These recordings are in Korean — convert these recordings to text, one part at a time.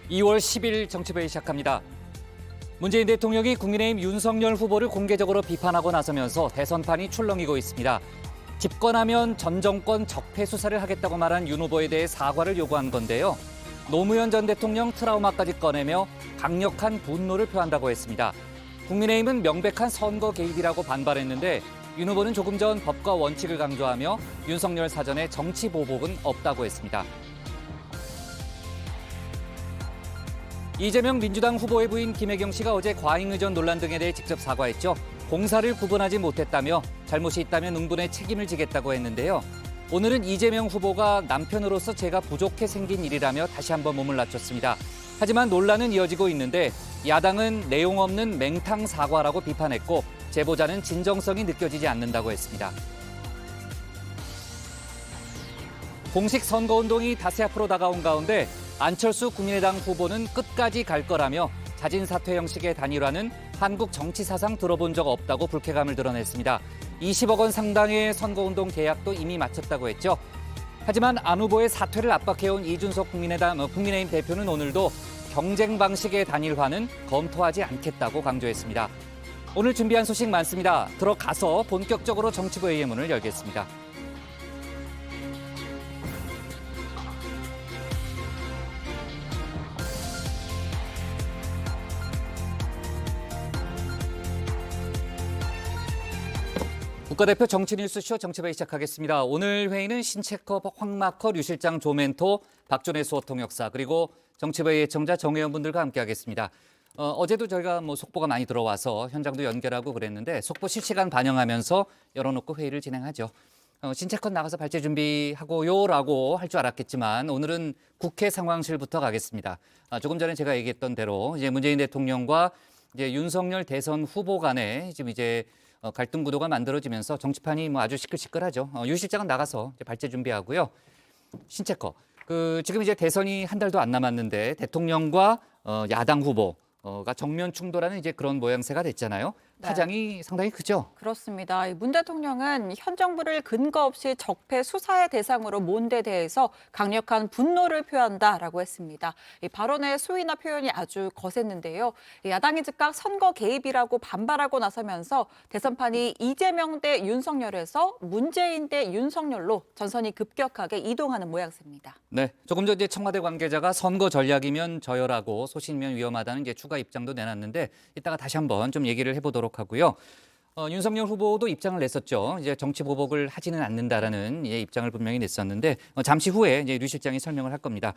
2월 10일 정치부회 시작합니다. 문재인 대통령이 국민의힘 윤석열 후보를 공개적으로 비판하고 나서면서 대선판이 출렁이고 있습니다. 집권하면 전 정권 적폐 수사를 하겠다고 말한 윤 후보에 대해 사과를 요구한 건데요. 노무현 전 대통령 트라우마까지 꺼내며 강력한 분노를 표한다고 했습니다. 국민의힘은 명백한 선거 개입이라고 반발했는데 윤 후보는 조금 전 법과 원칙을 강조하며 윤석열 사전에 정치 보복은 없다고 했습니다. 이재명 민주당 후보의 부인 김혜경 씨가 어제 과잉의전 논란 등에 대해 직접 사과했죠. 공사를 구분하지 못했다며 잘못이 있다면 응분의 책임을 지겠다고 했는데요. 오늘은 이재명 후보가 남편으로서 제가 부족해 생긴 일이라며 다시 한번 몸을 낮췄습니다. 하지만 논란은 이어지고 있는데 야당은 내용 없는 맹탕 사과라고 비판했고 제보자는 진정성이 느껴지지 않는다고 했습니다. 공식 선거운동이 닷새 앞으로 다가온 가운데 안철수 국민의당 후보는 끝까지 갈 거라며 자진 사퇴 형식의 단일화는 한국 정치 사상 들어본 적 없다고 불쾌감을 드러냈습니다. 20억 원 상당의 선거운동 계약도 이미 마쳤다고 했죠. 하지만 안 후보의 사퇴를 압박해온 이준석 국민의힘 대표는 오늘도 경쟁 방식의 단일화는 검토하지 않겠다고 강조했습니다. 오늘 준비한 소식 많습니다. 들어가서 본격적으로 정치부회의 문을 열겠습니다. 국가대표 정치뉴스쇼 정치부회 시작하겠습니다. 오늘 회의는 신체커, 황마커, 류 실장, 조멘토, 박준혜 수호 통역사 그리고 정치부회 예청자 정회원분들과 함께하겠습니다. 어제도 저희가 속보가 많이 들어와서 현장도 연결하고 그랬는데 속보 실시간 반영하면서 열어놓고 회의를 진행하죠. 신체컷 나가서 발제 준비하고요라고 할 줄 알았겠지만 오늘은 국회 상황실부터 가겠습니다. 조금 전에 제가 얘기했던 대로 이제 문재인 대통령과 이제 윤석열 대선 후보 간에 지금 이제 갈등 구도가 만들어지면서 정치판이 아주 시끌시끌하죠. 유 실장은 나가서 이제 발제 준비하고요. 신체커. 지금 이제 대선이 한 달도 안 남았는데 대통령과 야당 후보가 정면 충돌하는 이제 그런 모양새가 됐잖아요. 파장이 상당히 크죠. 그렇습니다. 문 대통령은 현 정부를 근거 없이 적폐 수사의 대상으로 몬 데 대해서 강력한 분노를 표한다라고 했습니다. 이 발언의 수위나 표현이 아주 거셌는데요. 야당이 즉각 선거 개입이라고 반발하고 나서면서 대선판이 이재명 대 윤석열에서 문재인 대 윤석열로 전선이 급격하게 이동하는 모양새입니다. 네, 조금 전 이제 청와대 관계자가 선거 전략이면 저열하고 소신이면 위험하다는 이제 추가 입장도 내놨는데 이따가 다시 한번 좀 얘기를 해보도록 하고요. 윤석열 후보도 입장을 냈었죠. 이제 정치 보복을 하지는 않는다라는 입장을 분명히 냈었는데 잠시 후에 이제 류 실장이 설명을 할 겁니다.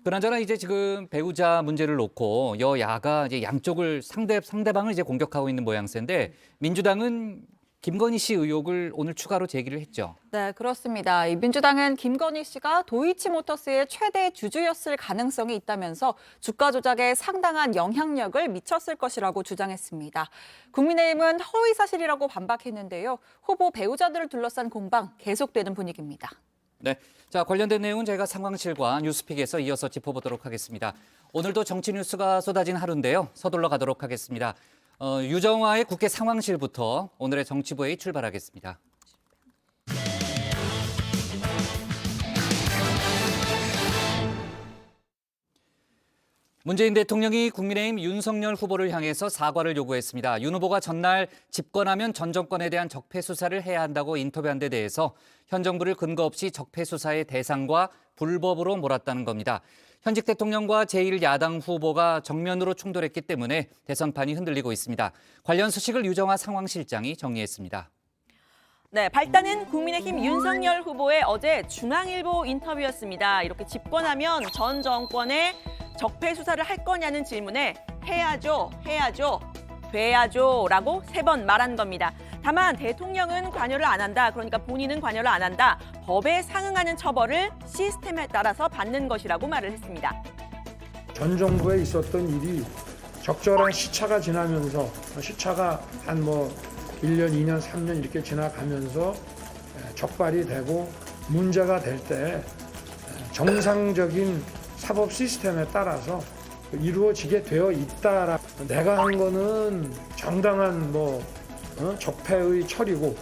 그나저나 이제 지금 배우자 문제를 놓고 여야가 이제 양쪽을 상대방을 이제 공격하고 있는 모양새인데 민주당은 김건희 씨 의혹을 오늘 추가로 제기를 했죠. 네, 그렇습니다. 민주당은 김건희 씨가 도이치모터스의 최대 주주였을 가능성이 있다면서 주가 조작에 상당한 영향력을 미쳤을 것이라고 주장했습니다. 국민의힘은 허위 사실이라고 반박했는데요. 후보 배우자들을 둘러싼 공방 계속되는 분위기입니다. 네, 자 관련된 내용은 저희가 상황실과 뉴스픽에서 이어서 짚어보도록 하겠습니다. 오늘도 정치 뉴스가 쏟아진 하루인데요. 서둘러 가도록 하겠습니다. 유정화의 국회 상황실부터 오늘의 정치부회의 출발하겠습니다. 문재인 대통령이 국민의힘 윤석열 후보를 향해서 사과를 요구했습니다. 윤 후보가 전날 집권하면 전 정권에 대한 적폐 수사를 해야 한다고 인터뷰한 데 대해서 현 정부를 근거 없이 적폐 수사의 대상과 불법으로 몰았다는 겁니다. 현직 대통령과 제1야당 후보가 정면으로 충돌했기 때문에 대선판이 흔들리고 있습니다. 관련 소식을 유정화 상황실장이 정리했습니다. 네, 발단은 국민의힘 윤석열 후보의 어제 중앙일보 인터뷰였습니다. 이렇게 집권하면 전 정권의 적폐 수사를 할 거냐는 질문에 해야죠, 돼야죠라고 3번 말한 겁니다. 다만 대통령은 관여를 안 한다. 그러니까 본인은 관여를 안 한다. 법에 상응하는 처벌을 시스템에 따라서 받는 것이라고 말을 했습니다. 전 정부에 있었던 일이 적절한 시차가 지나면서 시차가 한 1년, 2년, 3년 이렇게 지나가면서 적발이 되고 문제가 될 때 정상적인 사법 시스템에 따라서 이루어지게 되어 있다라. 내가 한 거는 정당한 적폐의 처리고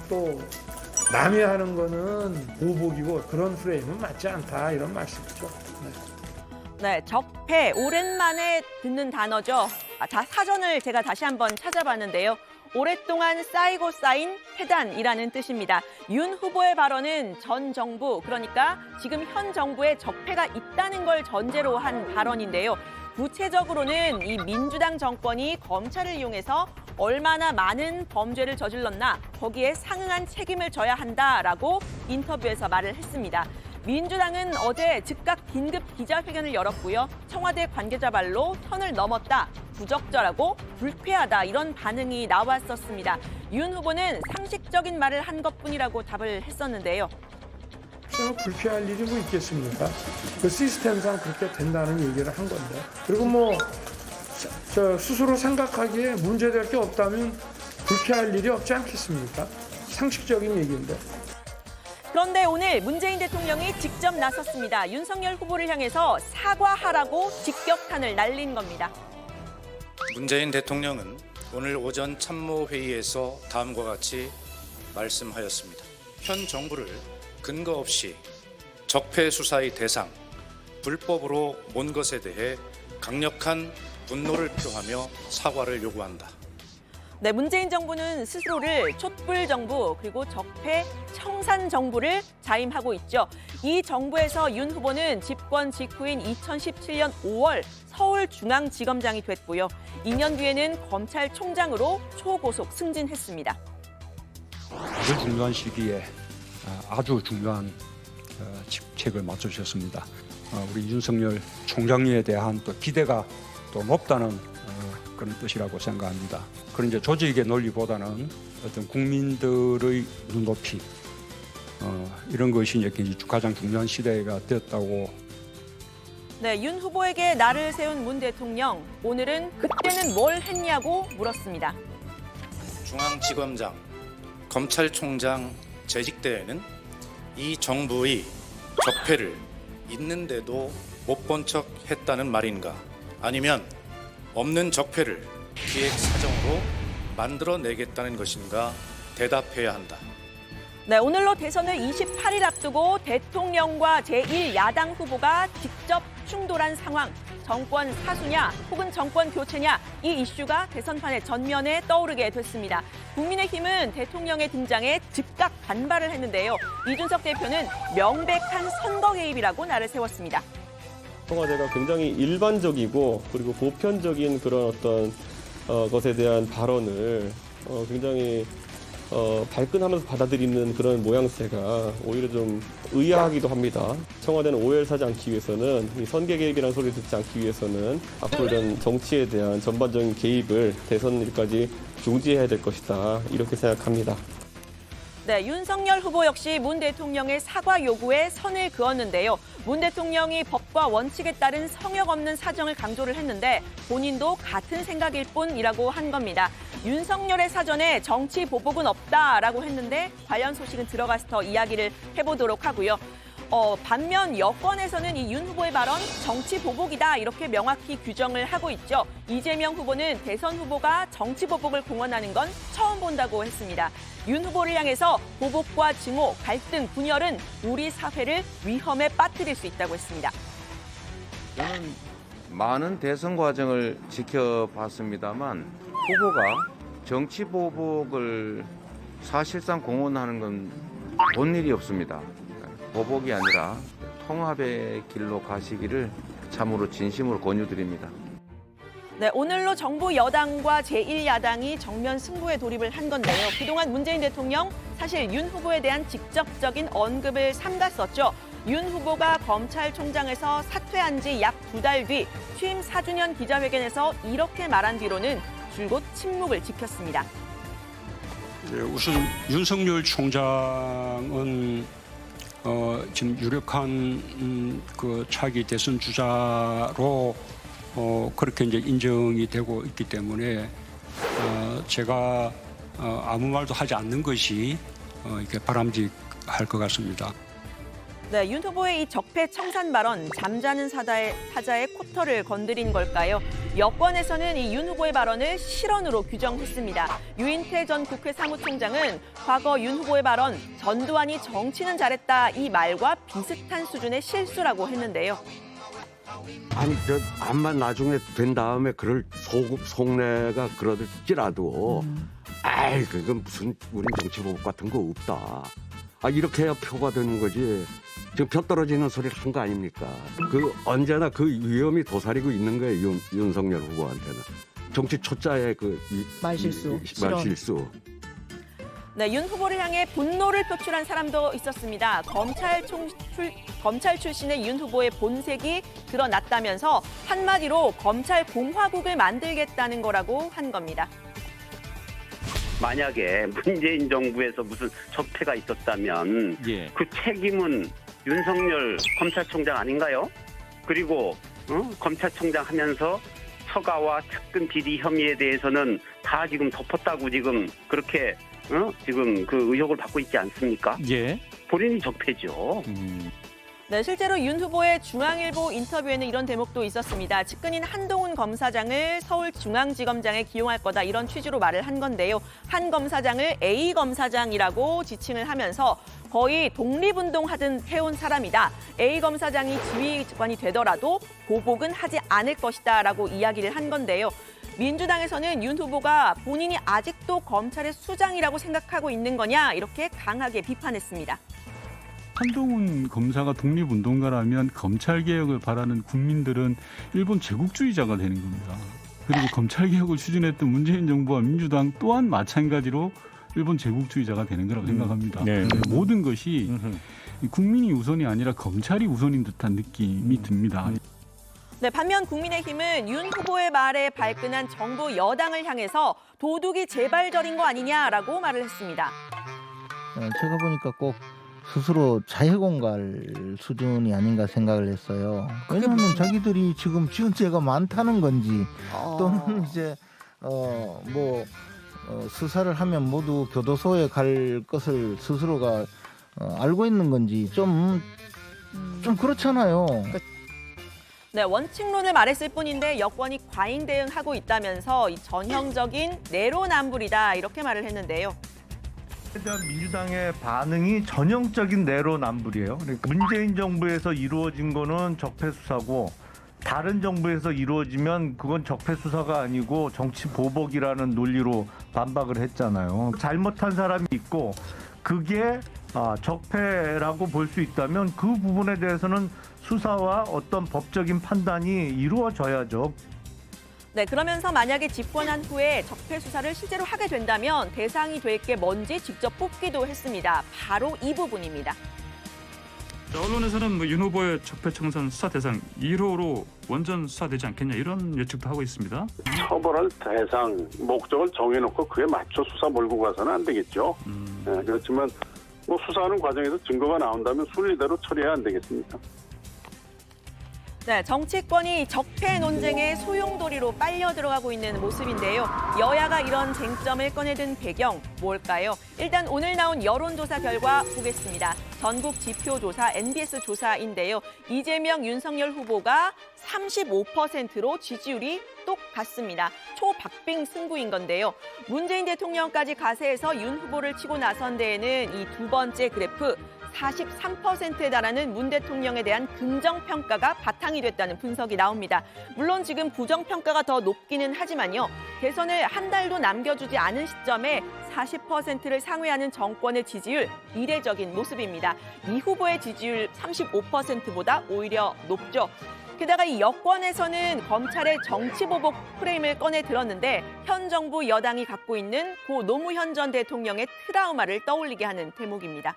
또 남이 하는 거는 보복이고 그런 프레임은 맞지 않다 이런 말씀이죠. 네. 네, 적폐 오랜만에 듣는 단어죠. 사전을 제가 다시 한번 찾아봤는데요. 오랫동안 쌓이고 쌓인 폐단이라는 뜻입니다. 윤 후보의 발언은 전 정부, 그러니까 지금 현 정부에 적폐가 있다는 걸 전제로 한 발언인데요. 구체적으로는 이 민주당 정권이 검찰을 이용해서 얼마나 많은 범죄를 저질렀나 거기에 상응한 책임을 져야 한다라고 인터뷰에서 말을 했습니다. 민주당은 어제 즉각 긴급 기자회견을 열었고요. 청와대 관계자 말로 선을 넘었다, 부적절하고 불쾌하다 이런 반응이 나왔었습니다. 윤 후보는 상식적인 말을 한 것뿐이라고 답을 했었는데요. 불쾌할 일이 뭐 있겠습니까? 그 시스템상 그렇게 된다는 얘기를 한 건데. 그리고 뭐 스스로 생각하기에 문제될 게 없다면 불쾌할 일이 없지 않겠습니까? 상식적인 얘기인데. 그런데 오늘 문재인 대통령이 직접 나섰습니다. 윤석열 후보를 향해서 사과하라고 직격탄을 날린 겁니다. 문재인 대통령은 오늘 오전 참모회의에서 다음과 같이 말씀하였습니다. 현 정부를 근거 없이 적폐 수사의 대상, 불법으로 몬 것에 대해 강력한 분노를 표하며 사과를 요구한다. 네, 문재인 정부는 스스로를 촛불 정부 그리고 적폐 청산 정부를 자임하고 있죠. 이 정부에서 윤 후보는 집권 직후인 2017년 5월 서울중앙지검장이 됐고요. 2년 뒤에는 검찰총장으로 초고속 승진했습니다. 아주 중요한 시기에 아주 중요한 직책을 맡으셨습니다. 우리 윤석열 총장님에 대한 또 기대가 또 높다는 그런 뜻이라고 생각합니다. 그런 이제 조직의 논리보다는 어떤 국민들의 눈높이 이런 것이 이제 가장 중요한 시대가 되었다고. 네, 윤 후보에게 날을 세운 문 대통령, 오늘은 그때는 뭘 했냐고 물었습니다. 중앙지검장, 검찰총장 재직 때에는 이 정부의 적폐를 있는데도 못 본 척 했다는 말인가? 아니면 없는 적폐를 기획사정으로 만들어내겠다는 것인가 대답해야 한다. 네, 오늘로 대선을 28일 앞두고 대통령과 제1야당 후보가 직접 충돌한 상황. 정권 사수냐 혹은 정권 교체냐 이 이슈가 대선판의 전면에 떠오르게 됐습니다. 국민의힘은 대통령의 등장에 즉각 반발을 했는데요. 이준석 대표는 명백한 선거 개입이라고 날을 세웠습니다. 청와대가 굉장히 일반적이고 그리고 보편적인 그런 어떤 것에 대한 발언을 굉장히 발끈하면서 받아들이는 그런 모양새가 오히려 좀 의아하기도 합니다. 청와대는 오해를 사지 않기 위해서는 이 선거 개입이라는 소리를 듣지 않기 위해서는 앞으로 이런 정치에 대한 전반적인 개입을 대선일까지 중지해야 될 것이다 이렇게 생각합니다. 네, 윤석열 후보 역시 문 대통령의 사과 요구에 선을 그었는데요. 문 대통령이 법과 원칙에 따른 성역 없는 사정을 강조를 했는데 본인도 같은 생각일 뿐이라고 한 겁니다. 윤석열의 사전에 정치 보복은 없다라고 했는데 관련 소식은 들어가서 더 이야기를 해보도록 하고요. 반면 여권에서는 이 윤 후보의 발언 정치 보복이다 이렇게 명확히 규정을 하고 있죠. 이재명 후보는 대선 후보가 정치 보복을 공언하는 건 처음 본다고 했습니다. 윤 후보를 향해서 보복과 증오, 갈등, 분열은 우리 사회를 위험에 빠뜨릴 수 있다고 했습니다. 저는 많은 대선 과정을 지켜봤습니다만 후보가 정치 보복을 사실상 공언하는 건 본 일이 없습니다. 보복이 아니라 통합의 길로 가시기를 참으로 진심으로 권유드립니다. 네, 오늘로 정부 여당과 제1야당이 정면 승부에 돌입을 한 건데요. 그동안 문재인 대통령 사실 윤 후보에 대한 직접적인 언급을 삼갔었죠. 윤 후보가 검찰총장에서 사퇴한 지 약 2달 뒤 취임 4주년 기자회견에서 이렇게 말한 뒤로는 줄곧 침묵을 지켰습니다. 우선 윤석열 총장은 지금 유력한 그 차기 대선 주자로 그렇게 이제 인정이 되고 있기 때문에 제가 아무 말도 하지 않는 것이 이렇게 바람직할 것 같습니다. 네, 윤 후보의 이 적폐 청산 발언, 잠자는 사자의 코털을 건드린 걸까요? 여권에서는 이 윤 후보의 발언을 실언으로 규정했습니다. 유인태 전 국회 사무총장은 과거 윤 후보의 발언, 전두환이 정치는 잘했다 이 말과 비슷한 수준의 실수라고 했는데요. 아니 암만 나중에 된 다음에 그럴 속내가 그러질지라도 아이 그건 무슨 우린 정치보복 같은 거 없다. 아 이렇게 해야 표가 되는 거지. 지금 표 떨어지는 소리를 한 거 아닙니까? 그 언제나 그 위험이 도사리고 있는 거예요. 윤석열 후보한테는. 정치 초짜의 그 말실수. 네, 윤 후보를 향해 분노를 표출한 사람도 있었습니다. 검찰 출신의 윤 후보의 본색이 드러났다면서 한마디로 검찰 공화국을 만들겠다는 거라고 한 겁니다. 만약에 문재인 정부에서 무슨 적폐가 있었다면 그 책임은 윤석열 검찰총장 아닌가요? 그리고 검찰총장 하면서 처가와 측근 비리 혐의에 대해서는 다 지금 덮었다고 지금 그렇게 지금 그 의혹을 받고 있지 않습니까? 예. 본인이 적폐죠. 네, 실제로 윤 후보의 중앙일보 인터뷰에는 이런 대목도 있었습니다. 측근인 한동훈 검사장을 서울중앙지검장에 기용할 거다 이런 취지로 말을 한 건데요. 한 검사장을 A 검사장이라고 지칭을 하면서 거의 독립운동하듯 해온 사람이다. A 검사장이 지휘관이 되더라도 보복은 하지 않을 것이다 라고 이야기를 한 건데요. 민주당에서는 윤 후보가 본인이 아직도 검찰의 수장이라고 생각하고 있는 거냐 이렇게 강하게 비판했습니다. 한동훈 검사가 독립운동가라면 검찰개혁을 바라는 국민들은 일본 제국주의자가 되는 겁니다. 그리고 검찰개혁을 추진했던 문재인 정부와 민주당 또한 마찬가지로 일본 제국주의자가 되는 거라고 생각합니다. 네. 모든 것이 국민이 우선이 아니라 검찰이 우선인 듯한 느낌이 듭니다. 네, 반면 국민의힘은 윤 후보의 말에 발끈한 정부 여당을 향해서 도둑이 재발절인 거 아니냐라고 말을 했습니다. 제가 보니까 꼭 스스로 자해공갈 수준이 아닌가 생각을 했어요. 왜냐하면 자기들이 지금 지은 죄가 많다는 건지 또는 이제 수사를 하면 모두 교도소에 갈 것을 스스로가 알고 있는 건지 좀 그렇잖아요. 네, 원칙론을 말했을 뿐인데 여권이 과잉 대응하고 있다면서 이 전형적인 내로남불이다 이렇게 말을 했는데요. 민주당의 반응이 전형적인 내로남불이에요. 그러니까 문재인 정부에서 이루어진 거는 적폐 수사고 다른 정부에서 이루어지면 그건 적폐 수사가 아니고 정치 보복이라는 논리로 반박을 했잖아요. 잘못한 사람이 있고 그게 적폐라고 볼 수 있다면 그 부분에 대해서는 수사와 어떤 법적인 판단이 이루어져야죠. 네, 그러면서 만약에 집권한 후에 적폐 수사를 실제로 하게 된다면 대상이 될 게 뭔지 직접 뽑기도 했습니다. 바로 이 부분입니다. 언론에서는 윤 후보의 적폐청산 수사 대상 1호로 원전 수사되지 않겠냐 이런 예측도 하고 있습니다. 처벌할 대상, 목적을 정해놓고 그에 맞춰 수사 몰고 가서는 안 되겠죠. 네, 그렇지만 수사하는 과정에서 증거가 나온다면 순리대로 처리해야 안 되겠습니까? 네, 정치권이 적폐 논쟁의 소용돌이로 빨려 들어가고 있는 모습인데요. 여야가 이런 쟁점을 꺼내든 배경 뭘까요? 일단 오늘 나온 여론조사 결과 보겠습니다. 전국 지표조사 NBS 조사인데요. 이재명, 윤석열 후보가 35%로 지지율이 똑같습니다. 초박빙 승부인 건데요. 문재인 대통령까지 가세해서 윤 후보를 치고 나선 데에는 이 두 번째 그래프 43%에 달하는 문 대통령에 대한 긍정평가가 바탕이 됐다는 분석이 나옵니다. 물론 지금 부정평가가 더 높기는 하지만요. 대선을 한 달도 남겨주지 않은 시점에 40%를 상회하는 정권의 지지율 이례적인 모습입니다. 이 후보의 지지율 35%보다 오히려 높죠. 게다가 이 여권에서는 검찰의 정치보복 프레임을 꺼내 들었는데 현 정부 여당이 갖고 있는 고 노무현 전 대통령의 트라우마를 떠올리게 하는 대목입니다.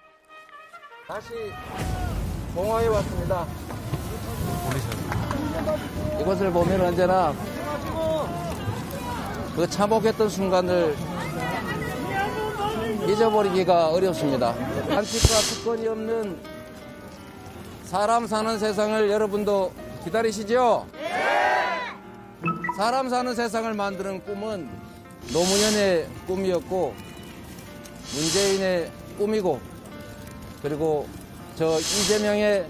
다시 공화에 왔습니다. 이것을 보면 언제나 그 참혹했던 순간을 잊어버리기가 어렵습니다. 한칙과 특권이 없는 사람 사는 세상을 여러분도 기다리시죠? 사람 사는 세상을 만드는 꿈은 노무현의 꿈이었고 문재인의 꿈이고 그리고 저 이재명의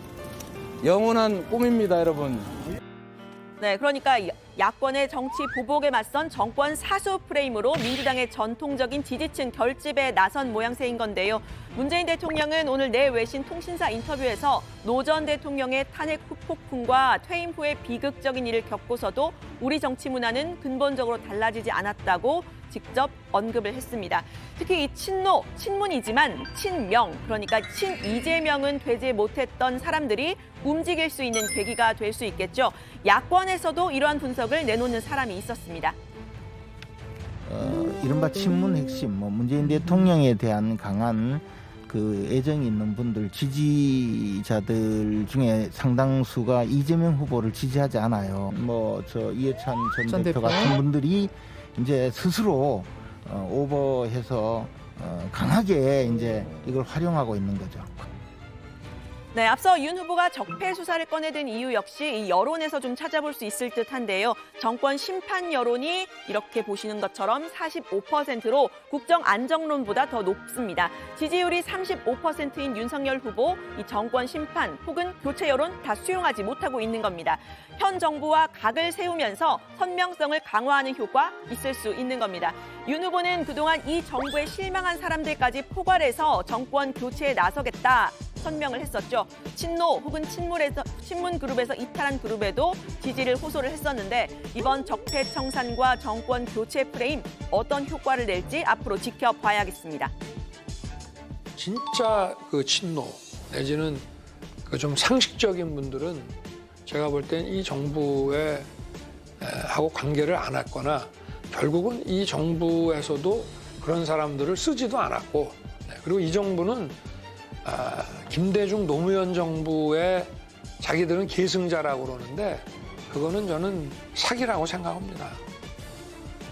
영원한 꿈입니다, 여러분. 네, 그러니까 야권의 정치 보복에 맞선 정권 사수 프레임으로 민주당의 전통적인 지지층 결집에 나선 모양새인 건데요. 문재인 대통령은 오늘 내 외신 통신사 인터뷰에서 노 전 대통령의 탄핵 후폭풍과 퇴임 후의 비극적인 일을 겪고서도 우리 정치 문화는 근본적으로 달라지지 않았다고 직접 언급을 했습니다. 특히 이 친노, 친문이지만 친명, 그러니까 친이재명은 되지 못했던 사람들이 움직일 수 있는 계기가 될 수 있겠죠. 야권에서도 이러한 분석을 내놓는 사람이 있었습니다. 이른바 친문 핵심, 문재인 대통령에 대한 강한 그 애정이 있는 분들, 지지자들 중에 상당수가 이재명 후보를 지지하지 않아요. 이해찬 전 대표 같은 분들이 이제 스스로 오버해서 강하게 이제 이걸 활용하고 있는 거죠. 네, 앞서 윤 후보가 적폐 수사를 꺼내든 이유 역시 이 여론에서 좀 찾아볼 수 있을 듯한데요. 정권 심판 여론이 이렇게 보시는 것처럼 45%로 국정 안정론보다 더 높습니다. 지지율이 35%인 윤석열 후보, 이 정권 심판 혹은 교체 여론 다 수용하지 못하고 있는 겁니다. 현 정부와 각을 세우면서 선명성을 강화하는 효과 있을 수 있는 겁니다. 윤 후보는 그동안 이 정부에 실망한 사람들까지 포괄해서 정권 교체에 나서겠다 선명을 했었죠. 친노 혹은 친문 그룹에서 이탈한 그룹에도 지지를 호소를 했었는데 이번 적폐 청산과 정권 교체 프레임 어떤 효과를 낼지 앞으로 지켜봐야겠습니다. 진짜 그 친노 내지는 그 좀 상식적인 분들은 제가 볼 땐 이 정부에 하고 관계를 안 했거나 결국은 이 정부에서도 그런 사람들을 쓰지도 않았고, 그리고 이 정부는 김대중 노무현 정부의 자기들은 계승자라고 그러는데 그거는 저는 사기라고 생각합니다.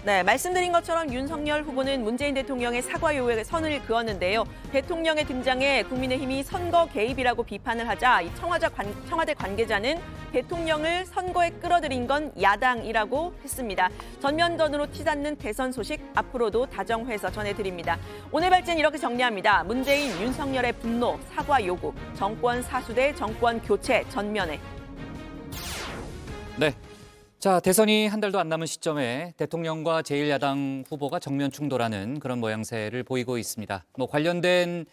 네, 말씀드린 것처럼 윤석열 후보는 문재인 대통령의 사과 요구에 선을 그었는데요. 대통령의 등장에 국민의힘이 선거 개입이라고 비판을 하자 이 청와대 관계자는 대통령을 선거에 끌어들인 건 야당이라고 했습니다. 전면전으로 치닫는 대선 소식 앞으로도 다정회에서 전해드립니다. 오늘 발제는 이렇게 정리합니다. 문재인, 윤석열의 분노, 사과 요구, 정권 사수 대 정권 교체 전면에. 네. 자, 대선이 한 달도 안 남은 시점에 대통령과 제1야당 후보가 정면 충돌하는 그런 모양새를 보이고 있습니다. 관련된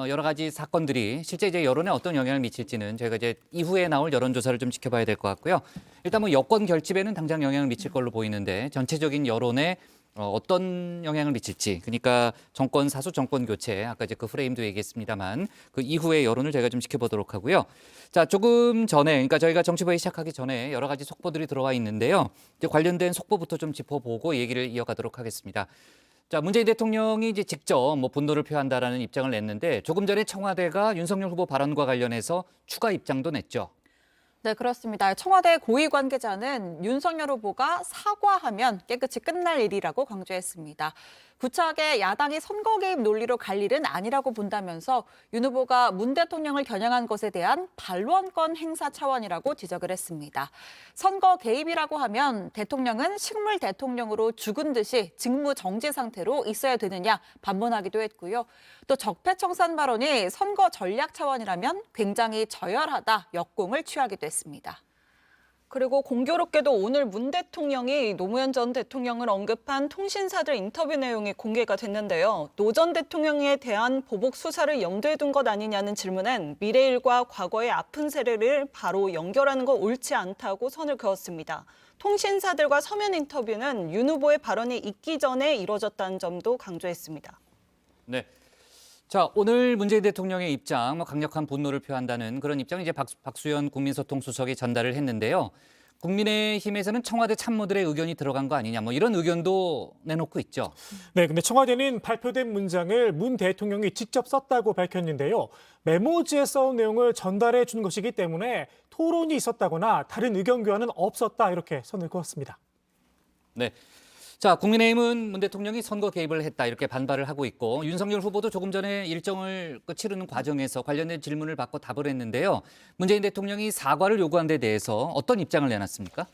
여러 가지 사건들이 실제 이제 여론에 어떤 영향을 미칠지는 저희가 이제 이후에 나올 여론조사를 좀 지켜봐야 될 것 같고요. 일단 여권 결집에는 당장 영향을 미칠 걸로 보이는데 전체적인 여론에 어떤 영향을 미칠지, 그러니까 정권 사수, 정권 교체, 아까 이제 그 프레임도 얘기했습니다만 그 이후의 여론을 저희가 좀 지켜보도록 하고요. 자, 조금 전에, 그러니까 저희가 정치부에 시작하기 전에 여러 가지 속보들이 들어와 있는데요. 이제 관련된 속보부터 좀 짚어보고 얘기를 이어가도록 하겠습니다. 자, 문재인 대통령이 이제 직접 분노를 표한다라는 입장을 냈는데 조금 전에 청와대가 윤석열 후보 발언과 관련해서 추가 입장도 냈죠. 네, 그렇습니다. 청와대 고위 관계자는 윤석열 후보가 사과하면 깨끗이 끝날 일이라고 강조했습니다. 구차하게 야당이 선거 개입 논리로 갈 일은 아니라고 본다면서 윤 후보가 문 대통령을 겨냥한 것에 대한 반론권 행사 차원이라고 지적을 했습니다. 선거 개입이라고 하면 대통령은 식물 대통령으로 죽은 듯이 직무 정지 상태로 있어야 되느냐 반문하기도 했고요. 또 적폐청산 발언이 선거 전략 차원이라면 굉장히 저열하다 역공을 취하기도 했습니다. 그리고 공교롭게도 오늘 문 대통령이 노무현 전 대통령을 언급한 통신사들 인터뷰 내용이 공개가 됐는데요. 노 전 대통령에 대한 보복 수사를 염두에 둔 것 아니냐는 질문엔 미래일과 과거의 아픈 세례를 바로 연결하는 건 옳지 않다고 선을 그었습니다. 통신사들과 서면 인터뷰는 윤 후보의 발언이 있기 전에 이뤄졌다는 점도 강조했습니다. 네. 자, 오늘 문재인 대통령의 입장, 강력한 분노를 표한다는 그런 입장 이제 박수현 국민소통수석이 전달을 했는데요. 국민의힘에서는 청와대 참모들의 의견이 들어간 거 아니냐, 이런 의견도 내놓고 있죠. 네, 근데 청와대는 발표된 문장을 문 대통령이 직접 썼다고 밝혔는데요. 메모지에 써온 내용을 전달해 준 것이기 때문에 토론이 있었다거나 다른 의견 교환은 없었다, 이렇게 선을 그었습니다. 네. 자, 국민의힘은 문 대통령이 선거 개입을 했다 이렇게 반발을 하고 있고 윤석열 후보도 조금 전에 일정을 치르는 과정에서 관련된 질문을 받고 답을 했는데요. 문재인 대통령이 사과를 요구한 데 대해서 어떤 입장을 내놨습니까?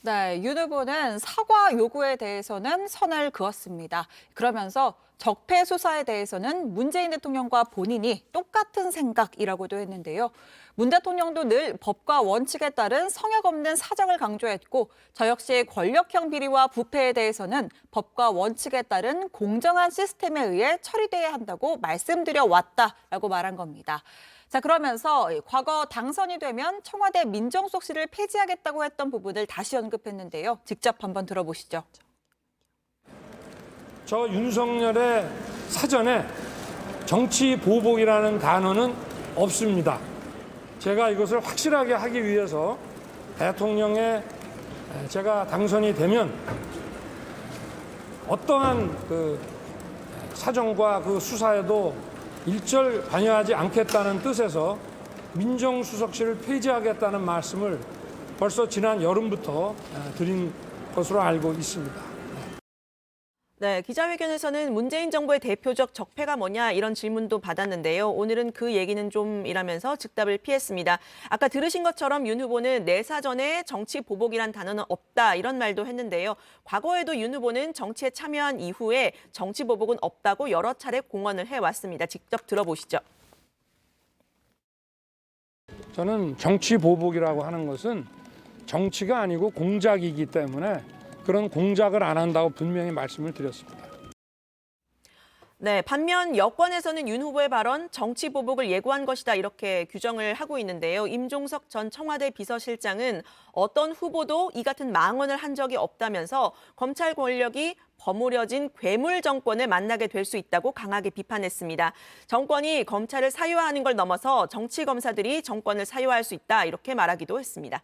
네, 윤 후보는 사과 요구에 대해서는 선을 그었습니다. 그러면서 적폐 수사에 대해서는 문재인 대통령과 본인이 똑같은 생각이라고도 했는데요. 문 대통령도 늘 법과 원칙에 따른 성역 없는 사정을 강조했고 저 역시 권력형 비리와 부패에 대해서는 법과 원칙에 따른 공정한 시스템에 의해 처리돼야 한다고 말씀드려 왔다라고 말한 겁니다. 자, 그러면서 과거 당선이 되면 청와대 민정수석실을 폐지하겠다고 했던 부분을 다시 언급했는데요. 직접 한번 들어보시죠. 저 윤석열의 사전에 정치 보복이라는 단어는 없습니다. 제가 이것을 확실하게 하기 위해서 대통령의 제가 당선이 되면 어떠한 그 사정과 그 수사에도 일절 관여하지 않겠다는 뜻에서 민정수석실을 폐지하겠다는 말씀을 벌써 지난 여름부터 드린 것으로 알고 있습니다. 네, 기자회견에서는 문재인 정부의 대표적 적폐가 뭐냐 이런 질문도 받았는데요. 오늘은 그 얘기는 좀이라면서 즉답을 피했습니다. 아까 들으신 것처럼 윤 후보는 내 사전에 정치 보복이란 단어는 없다 이런 말도 했는데요. 과거에도 윤 후보는 정치에 참여한 이후에 정치 보복은 없다고 여러 차례 공언을 해왔습니다. 직접 들어보시죠. 저는 정치 보복이라고 하는 것은 정치가 아니고 공작이기 때문에 그런 공작을 안 한다고 분명히 말씀을 드렸습니다. 네, 반면 여권에서는 윤 후보의 발언 정치 보복을 예고한 것이다 이렇게 규정을 하고 있는데요. 임종석 전 청와대 비서실장은 어떤 후보도 이 같은 망언을 한 적이 없다면서 검찰 권력이 버무려진 괴물 정권을 만나게 될 수 있다고 강하게 비판했습니다. 정권이 검찰을 사유화하는 걸 넘어서 정치 검사들이 정권을 사유화할 수 있다 이렇게 말하기도 했습니다.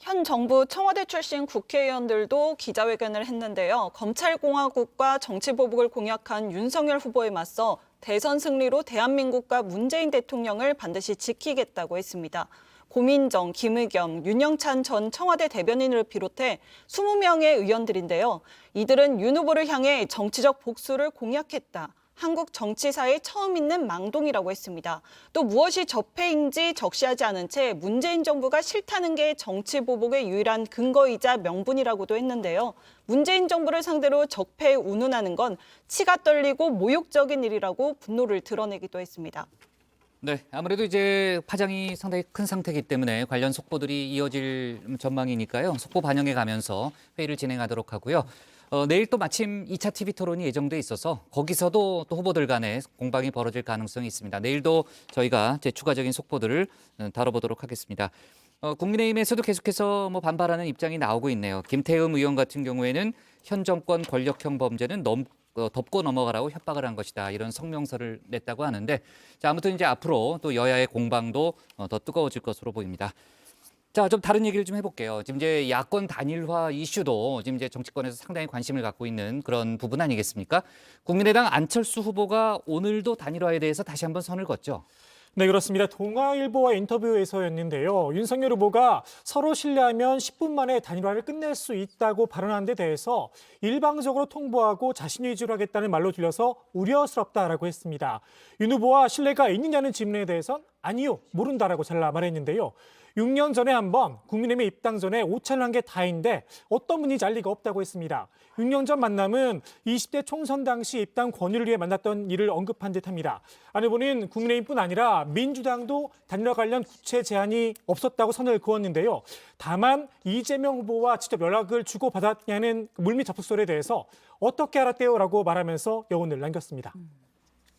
현 정부 청와대 출신 국회의원들도 기자회견을 했는데요. 검찰공화국과 정치보복을 공약한 윤석열 후보에 맞서 대선 승리로 대한민국과 문재인 대통령을 반드시 지키겠다고 했습니다. 고민정, 김의겸, 윤영찬 전 청와대 대변인을 비롯해 20명의 의원들인데요. 이들은 윤 후보를 향해 정치적 복수를 공약했다. 한국 정치사에 처음 있는 망동이라고 했습니다. 또 무엇이 적폐인지 적시하지 않은 채 문재인 정부가 싫다는 게 정치 보복의 유일한 근거이자 명분이라고도 했는데요. 문재인 정부를 상대로 적폐에 운운하는 건 치가 떨리고 모욕적인 일이라고 분노를 드러내기도 했습니다. 네, 아무래도 이제 파장이 상당히 큰 상태이기 때문에 관련 속보들이 이어질 전망이니까요. 속보 반영해 가면서 회의를 진행하도록 하고요. 내일 또 마침 2차 TV 토론이 예정돼 있어서 거기서도 또 후보들 간에 공방이 벌어질 가능성이 있습니다. 내일도 저희가 추가적인 속보들을 다뤄보도록 하겠습니다. 국민의힘에서도 계속해서 반발하는 입장이 나오고 있네요. 김태흠 의원 같은 경우에는 현 정권 권력형 범죄는 덮고 넘어가라고 협박을 한 것이다. 이런 성명서를 냈다고 하는데 자, 아무튼 이제 앞으로 또 여야의 공방도 더 뜨거워질 것으로 보입니다. 자, 좀 다른 얘기를 좀 해볼게요. 지금 이제 야권 단일화 이슈도 지금 이제 정치권에서 상당히 관심을 갖고 있는 그런 부분 아니겠습니까? 국민의당 안철수 후보가 오늘도 단일화에 대해서 다시 한번 선을 걷죠. 네, 그렇습니다. 동아일보와 인터뷰에서였는데요. 윤석열 후보가 서로 신뢰하면 10분 만에 단일화를 끝낼 수 있다고 발언한 데 대해서 일방적으로 통보하고 자신 위주로 하겠다는 말로 들려서 우려스럽다라고 했습니다. 윤 후보와 신뢰가 있느냐는 질문에 대해선 아니요, 모른다라고 잘라 말했는데요. 6년 전에 한번 국민의힘에 입당 전에 오찬을 한 게 다인데 어떤 분인지 알 리가 없다고 했습니다. 6년 전 만남은 20대 총선 당시 입당 권유를 위해 만났던 일을 언급한 듯합니다. 안 후보는 국민의힘뿐 아니라 민주당도 단일화 관련 구체 제안이 없었다고 선을 그었는데요. 다만 이재명 후보와 직접 연락을 주고받았냐는 물밑 접촉설에 대해서 어떻게 알았대요라고 말하면서 여운을 남겼습니다.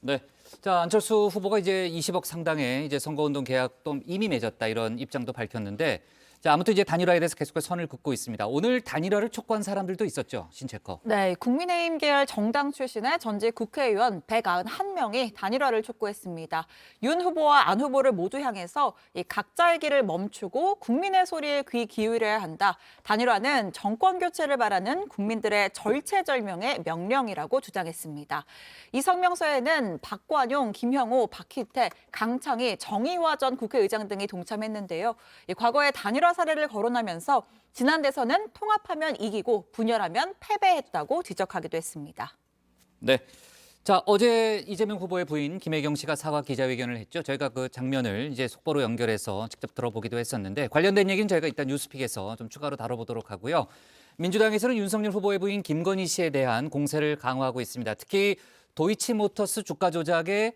네. 자, 안철수 후보가 이제 20억 상당의 이제 선거운동 계약도 이미 맺었다 이런 입장도 밝혔는데 자, 아무튼 이제 단일화에 대해서 계속해서 선을 긋고 있습니다. 오늘 단일화를 촉구한 사람들도 있었죠, 신채커. 네, 국민의힘 계열 정당 출신의 전직 국회의원 191명이 단일화를 촉구했습니다. 윤 후보와 안 후보를 모두 향해서 이 각자의 길을 멈추고 국민의 소리에 귀 기울여야 한다. 단일화는 정권 교체를 바라는 국민들의 절체절명의 명령이라고 주장했습니다. 이 성명서에는 박관용, 김형호, 박희태, 강창희, 정의화 전 국회의장 등이 동참했는데요. 과거의 단일화 사례를 거론하면서 지난 대선은 통합하면 이기고 분열하면 패배했다고 지적하기도 했습니다. 네. 자, 어제 이재명 후보의 부인 김혜경 씨가 사과 기자회견을 했죠. 저희가 그 장면을 이제 속보로 연결해서 직접 들어보기도 했었는데 관련된 얘기는 저희가 일단 뉴스픽에서 좀 추가로 다뤄보도록 하고요. 민주당에서는 윤석열 후보의 부인 김건희 씨에 대한 공세를 강화하고 있습니다. 특히 도이치모터스 주가 조작에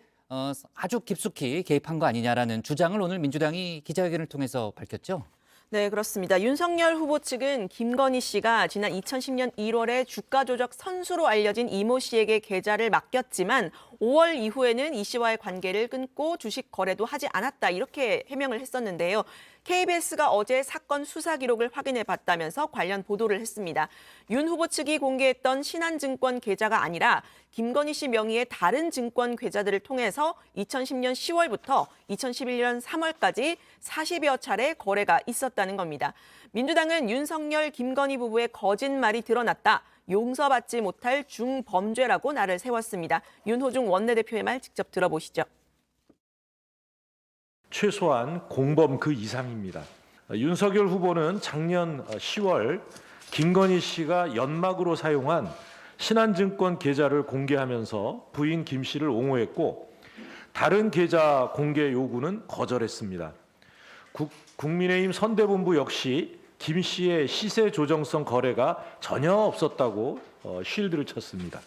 아주 깊숙이 개입한 거 아니냐라는 주장을 오늘 민주당이 기자회견을 통해서 밝혔죠. 네, 그렇습니다. 윤석열 후보 측은 김건희 씨가 지난 2010년 1월에 주가 조작 선수로 알려진 이모 씨에게 계좌를 맡겼지만 5월 이후에는 이 씨와의 관계를 끊고 주식 거래도 하지 않았다 이렇게 해명을 했었는데요. KBS가 어제 사건 수사 기록을 확인해 봤다면서 관련 보도를 했습니다. 윤 후보 측이 공개했던 신한증권 계좌가 아니라 김건희 씨 명의의 다른 증권 계좌들을 통해서 2010년 10월부터 2011년 3월까지 40여 차례 거래가 있었다는 겁니다. 민주당은 윤석열, 김건희 부부의 거짓말이 드러났다. 용서받지 못할 중범죄라고 날을 세웠습니다. 윤호중 원내대표의 말 직접 들어보시죠. 최소한 공범 그 이상입니다. 윤석열 후보는 작년 10월 김건희 씨가 연막으로 사용한 신한증권 계좌를 공개하면서 부인 김 씨를 옹호했고 다른 계좌 공개 요구는 거절했습니다. 국민의힘 선대본부 역시 김 씨의 시세 조정성 거래가 전혀 없었다고 쉴드를 쳤습니다.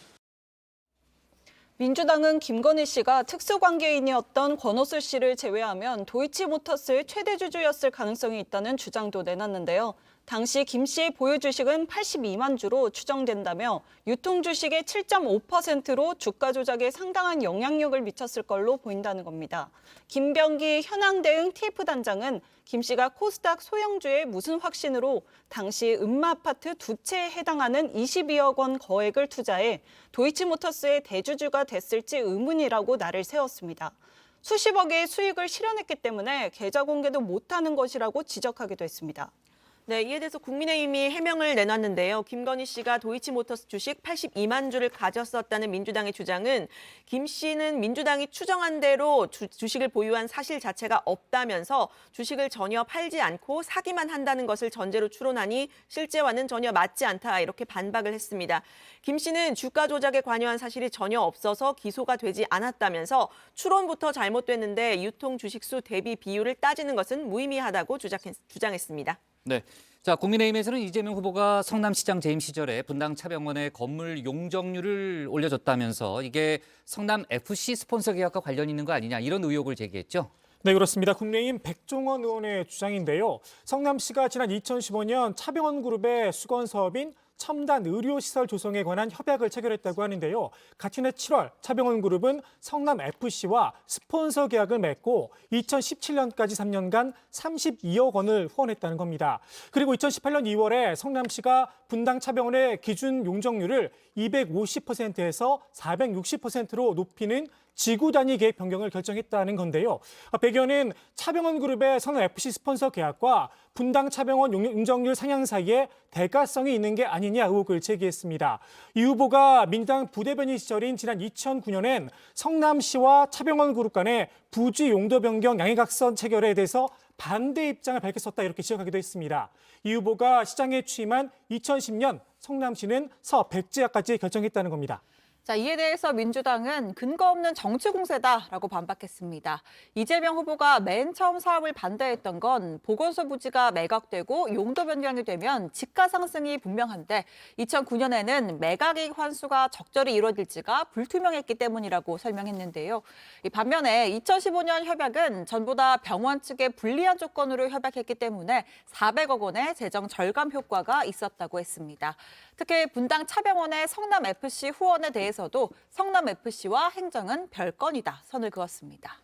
민주당은 김건희 씨가 특수관계인이었던 권오수 씨를 제외하면 도이치모터스의 최대 주주였을 가능성이 있다는 주장도 내놨는데요. 당시 김 씨의 보유 주식은 82만 주로 추정된다며 유통 주식의 7.5%로 주가 조작에 상당한 영향력을 미쳤을 걸로 보인다는 겁니다. 김병기 현황대응 TF단장은 김 씨가 코스닥 소형주의 무슨 확신으로 당시 음마아파트 2채에 해당하는 22억 원 거액을 투자해 도이치모터스의 대주주가 됐을지 의문이라고 날을 세웠습니다. 수십억의 수익을 실현했기 때문에 계좌 공개도 못하는 것이라고 지적하기도 했습니다. 네, 이에 대해서 국민의힘이 해명을 내놨는데요. 김건희 씨가 도이치모터스 주식 82만 주를 가졌었다는 민주당의 주장은 김 씨는 민주당이 추정한 대로 주식을 보유한 사실 자체가 없다면서 주식을 전혀 팔지 않고 사기만 한다는 것을 전제로 추론하니 실제와는 전혀 맞지 않다 이렇게 반박을 했습니다. 김 씨는 주가 조작에 관여한 사실이 전혀 없어서 기소가 되지 않았다면서 추론부터 잘못됐는데 유통 주식수 대비 비율을 따지는 것은 무의미하다고 주장했습니다. 네. 자, 국민의힘에서는 이재명 후보가 성남시장 재임 시절에 분당 차병원에 건물 용적률을 올려줬다면서 이게 성남 FC 스폰서 계약과 관련 있는 거 아니냐 이런 의혹을 제기했죠. 네, 그렇습니다. 국민의힘 백종원 의원의 주장인데요. 성남시가 지난 2015년 차병원 그룹의 수건 사업인 첨단 의료시설 조성에 관한 협약을 체결했다고 하는데요. 같은 해 7월 차병원 그룹은 성남FC와 스폰서 계약을 맺고 2017년까지 3년간 32억 원을 후원했다는 겁니다. 그리고 2018년 2월에 성남시가 분당 차병원의 기준 용적률을 250%에서 460%로 높이는 지구 단위 계획 변경을 결정했다는 건데요. 배경은 차병원 그룹의 성남FC 스폰서 계약과 분당 차병원 용적률 상향 사이에 대가성이 있는 게 아니냐 의혹을 제기했습니다. 이 후보가 민주당 부대변인 시절인 지난 2009년엔 성남시와 차병원 그룹 간의 부지 용도 변경 양해각서 체결에 대해서 반대 입장을 밝혔었다 이렇게 지적하기도 했습니다. 이 후보가 시장에 취임한 2010년 성남시는 사업 백지화까지 결정했다는 겁니다. 자, 이에 대해서 민주당은 근거 없는 정치 공세다라고 반박했습니다. 이재명 후보가 맨 처음 사업을 반대했던 건 보건소 부지가 매각되고 용도 변경이 되면 지가 상승이 분명한데 2009년에는 매각이익 환수가 적절히 이루어질지가 불투명했기 때문이라고 설명했는데요. 반면에 2015년 협약은 전부 다 병원 측에 불리한 조건으로 협약했기 때문에 400억 원의 재정 절감 효과가 있었다고 했습니다. 특히 분당 차병원의 성남FC 후원에 대해서도 성남FC와 행정은 별건이다 선을 그었습니다.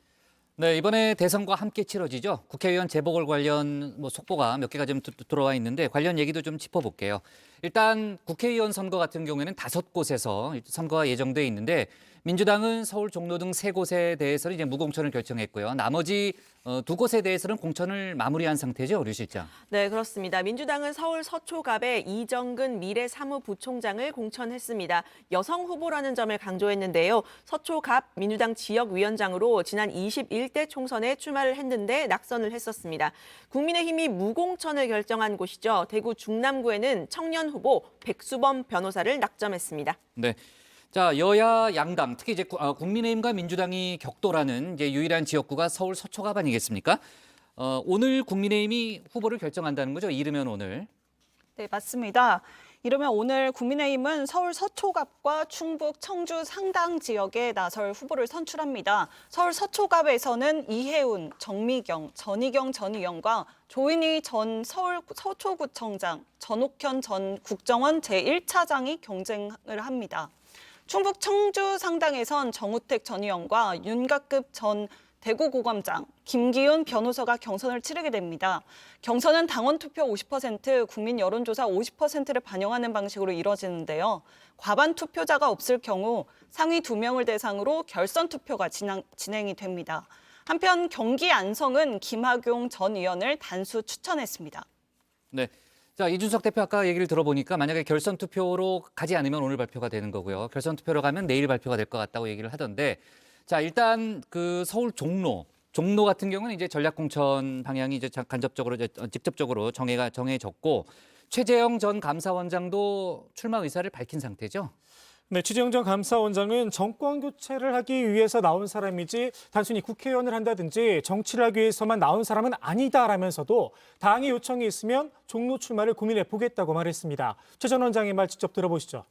네, 이번에 대선과 함께 치러지죠. 국회의원 재보궐 관련 속보가 몇 개가 좀 들어와 있는데 관련 얘기도 좀 짚어볼게요. 일단 국회의원 선거 같은 경우에는 5곳에서 선거가 예정돼 있는데 민주당은 서울 종로 등 3곳에 대해서는 이제 무공천을 결정했고요. 나머지 2곳에 대해서는 공천을 마무리한 상태죠, 류 실장. 네, 그렇습니다. 민주당은 서울 서초갑에 이정근 미래사무부총장을 공천했습니다. 여성 후보라는 점을 강조했는데요. 서초갑 민주당 지역위원장으로 지난 21대 총선에 출마를 했는데 낙선을 했었습니다. 국민의힘이 무공천을 결정한 곳이죠. 대구 중남구에는 청년 후보 백수범 변호사를 낙점했습니다. 네. 자, 여야 양당, 특히 이제 국민의힘과 민주당이 격돌하는 이제 유일한 지역구가 서울 서초갑 아니겠습니까? 오늘 국민의힘이 후보를 결정한다는 거죠? 이르면 오늘. 네, 맞습니다. 이러면 오늘 국민의힘은 서울 서초갑과 충북 청주 상당 지역에 나설 후보를 선출합니다. 서울 서초갑에서는 이혜훈, 정미경, 전희경 전 의원과 조인희 전 서울 서초구청장, 전옥현 전 국정원 제1차장이 경쟁을 합니다. 충북 청주 상당에선 정우택 전 의원과 윤갑급 전 대구고검장, 김기훈 변호사가 경선을 치르게 됩니다. 경선은 당원 투표 50%, 국민 여론조사 50%를 반영하는 방식으로 이뤄지는데요. 과반 투표자가 없을 경우 상위 2명을 대상으로 결선 투표가 진행이 됩니다. 한편 경기 안성은 김학용 전 의원을 단수 추천했습니다. 네. 자, 이준석 대표 아까 얘기를 들어보니까 만약에 결선 투표로 가지 않으면 오늘 발표가 되는 거고요. 결선 투표로 가면 내일 발표가 될 것 같다고 얘기를 하던데, 자, 일단 그 서울 종로 같은 경우는 이제 전략공천 방향이 이제 간접적으로 직접적으로 정해졌고, 최재형 전 감사원장도 출마 의사를 밝힌 상태죠. 네, 최재형 전 감사원장은 정권 교체를 하기 위해서 나온 사람이지 단순히 국회의원을 한다든지 정치를 하기 위해서만 나온 사람은 아니다라면서도 당의 요청이 있으면 종로 출마를 고민해 보겠다고 말했습니다. 최 전 원장의 말 직접 들어보시죠.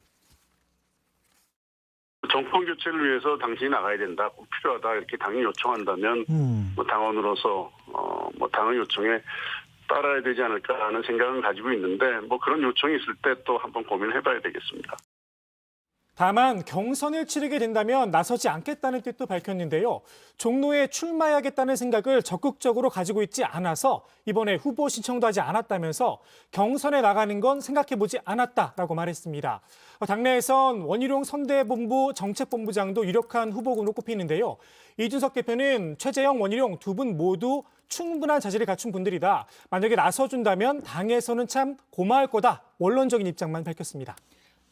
정권 교체를 위해서 당신이 나가야 된다, 꼭 필요하다 이렇게 당이 요청한다면 뭐 당원으로서 뭐 당의 요청에 따라야 되지 않을까라는 생각은 가지고 있는데, 뭐 그런 요청이 있을 때 또 한번 고민을 해봐야 되겠습니다. 다만 경선을 치르게 된다면 나서지 않겠다는 뜻도 밝혔는데요. 종로에 출마해야겠다는 생각을 적극적으로 가지고 있지 않아서 이번에 후보 신청도 하지 않았다면서 경선에 나가는 건 생각해보지 않았다라고 말했습니다. 당내에선 원희룡 선대본부 정책본부장도 유력한 후보군으로 꼽히는데요. 이준석 대표는 최재형, 원희룡 두 분 모두 충분한 자질을 갖춘 분들이다. 만약에 나서준다면 당에서는 참 고마울 거다. 원론적인 입장만 밝혔습니다.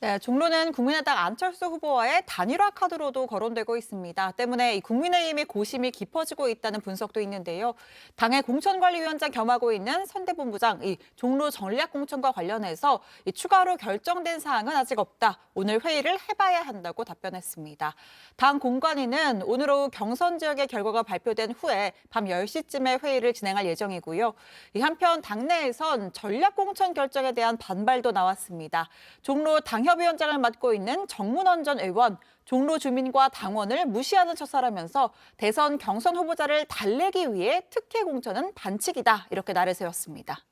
네, 종로는 국민의당 안철수 후보와의 단일화 카드로도 거론되고 있습니다. 때문에 이 국민의힘의 고심이 깊어지고 있다는 분석도 있는데요. 당의 공천관리위원장 겸하고 있는 선대본부장, 이 종로 전략공천과 관련해서 이 추가로 결정된 사항은 아직 없다. 오늘 회의를 해봐야 한다고 답변했습니다. 당 공관위는 오늘 오후 경선 지역의 결과가 발표된 후에 밤 10시쯤에 회의를 진행할 예정이고요. 한편 당내에선 전략공천 결정에 대한 반발도 나왔습니다. 종로 당협위원장을 맡고 있는 정문원 전 의원, 종로 주민과 당원을 무시하는 처사라면서 대선 경선 후보자를 달래기 위해 특혜 공천은 반칙이다, 이렇게 나래세웠습니다.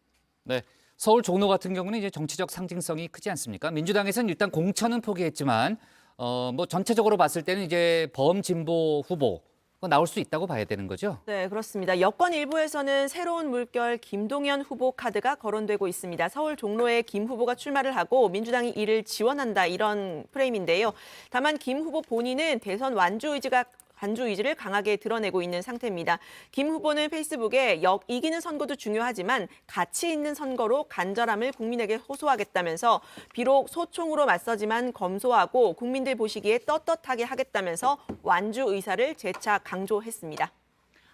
네, 서울 종로 같은 경우는 이제 정치적 상징성이 크지 않습니까? 민주당에서는 일단 공천은 포기했지만 뭐 전체적으로 봤을 때는 이제 범진보 후보 나올 수 있다고 봐야 되는 거죠? 네, 그렇습니다. 여권 일부에서는 새로운 물결 김동연 후보 카드가 거론되고 있습니다. 서울 종로에 김 후보가 출마를 하고 민주당이 이를 지원한다, 이런 프레임인데요. 다만 김 후보 본인은 대선 완주 의지를 강하게 드러내고 있는 상태입니다. 김 후보는 페이스북에 이기는 선거도 중요하지만 가치 있는 선거로 간절함을 국민에게 호소하겠다면서 비록 소총으로 맞서지만 검소하고 국민들 보시기에 떳떳하게 하겠다면서 완주 의사를 재차 강조했습니다.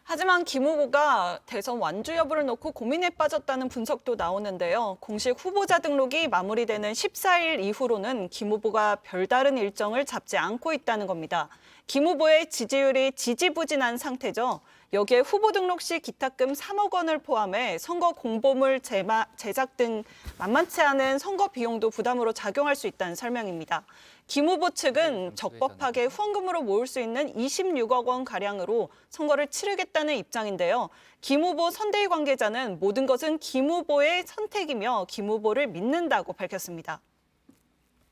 하지만 김 후보가 대선 완주 여부를 놓고 고민에 빠졌다는 분석도 나오는데요. 공식 후보자 등록이 마무리되는 14일 이후로는 김 후보가 별다른 일정을 잡지 않고 있다는 겁니다. 김 후보의 지지율이 지지부진한 상태죠. 여기에 후보 등록 시 기탁금 3억 원을 포함해 선거 공보물 제작 등 만만치 않은 선거 비용도 부담으로 작용할 수 있다는 설명입니다. 김 후보 측은 적법하게 후원금으로 모을 수 있는 26억 원가량으로 선거를 치르겠다는 입장인데요. 김 후보 선대위 관계자는 모든 것은 김 후보의 선택이며 김 후보를 믿는다고 밝혔습니다.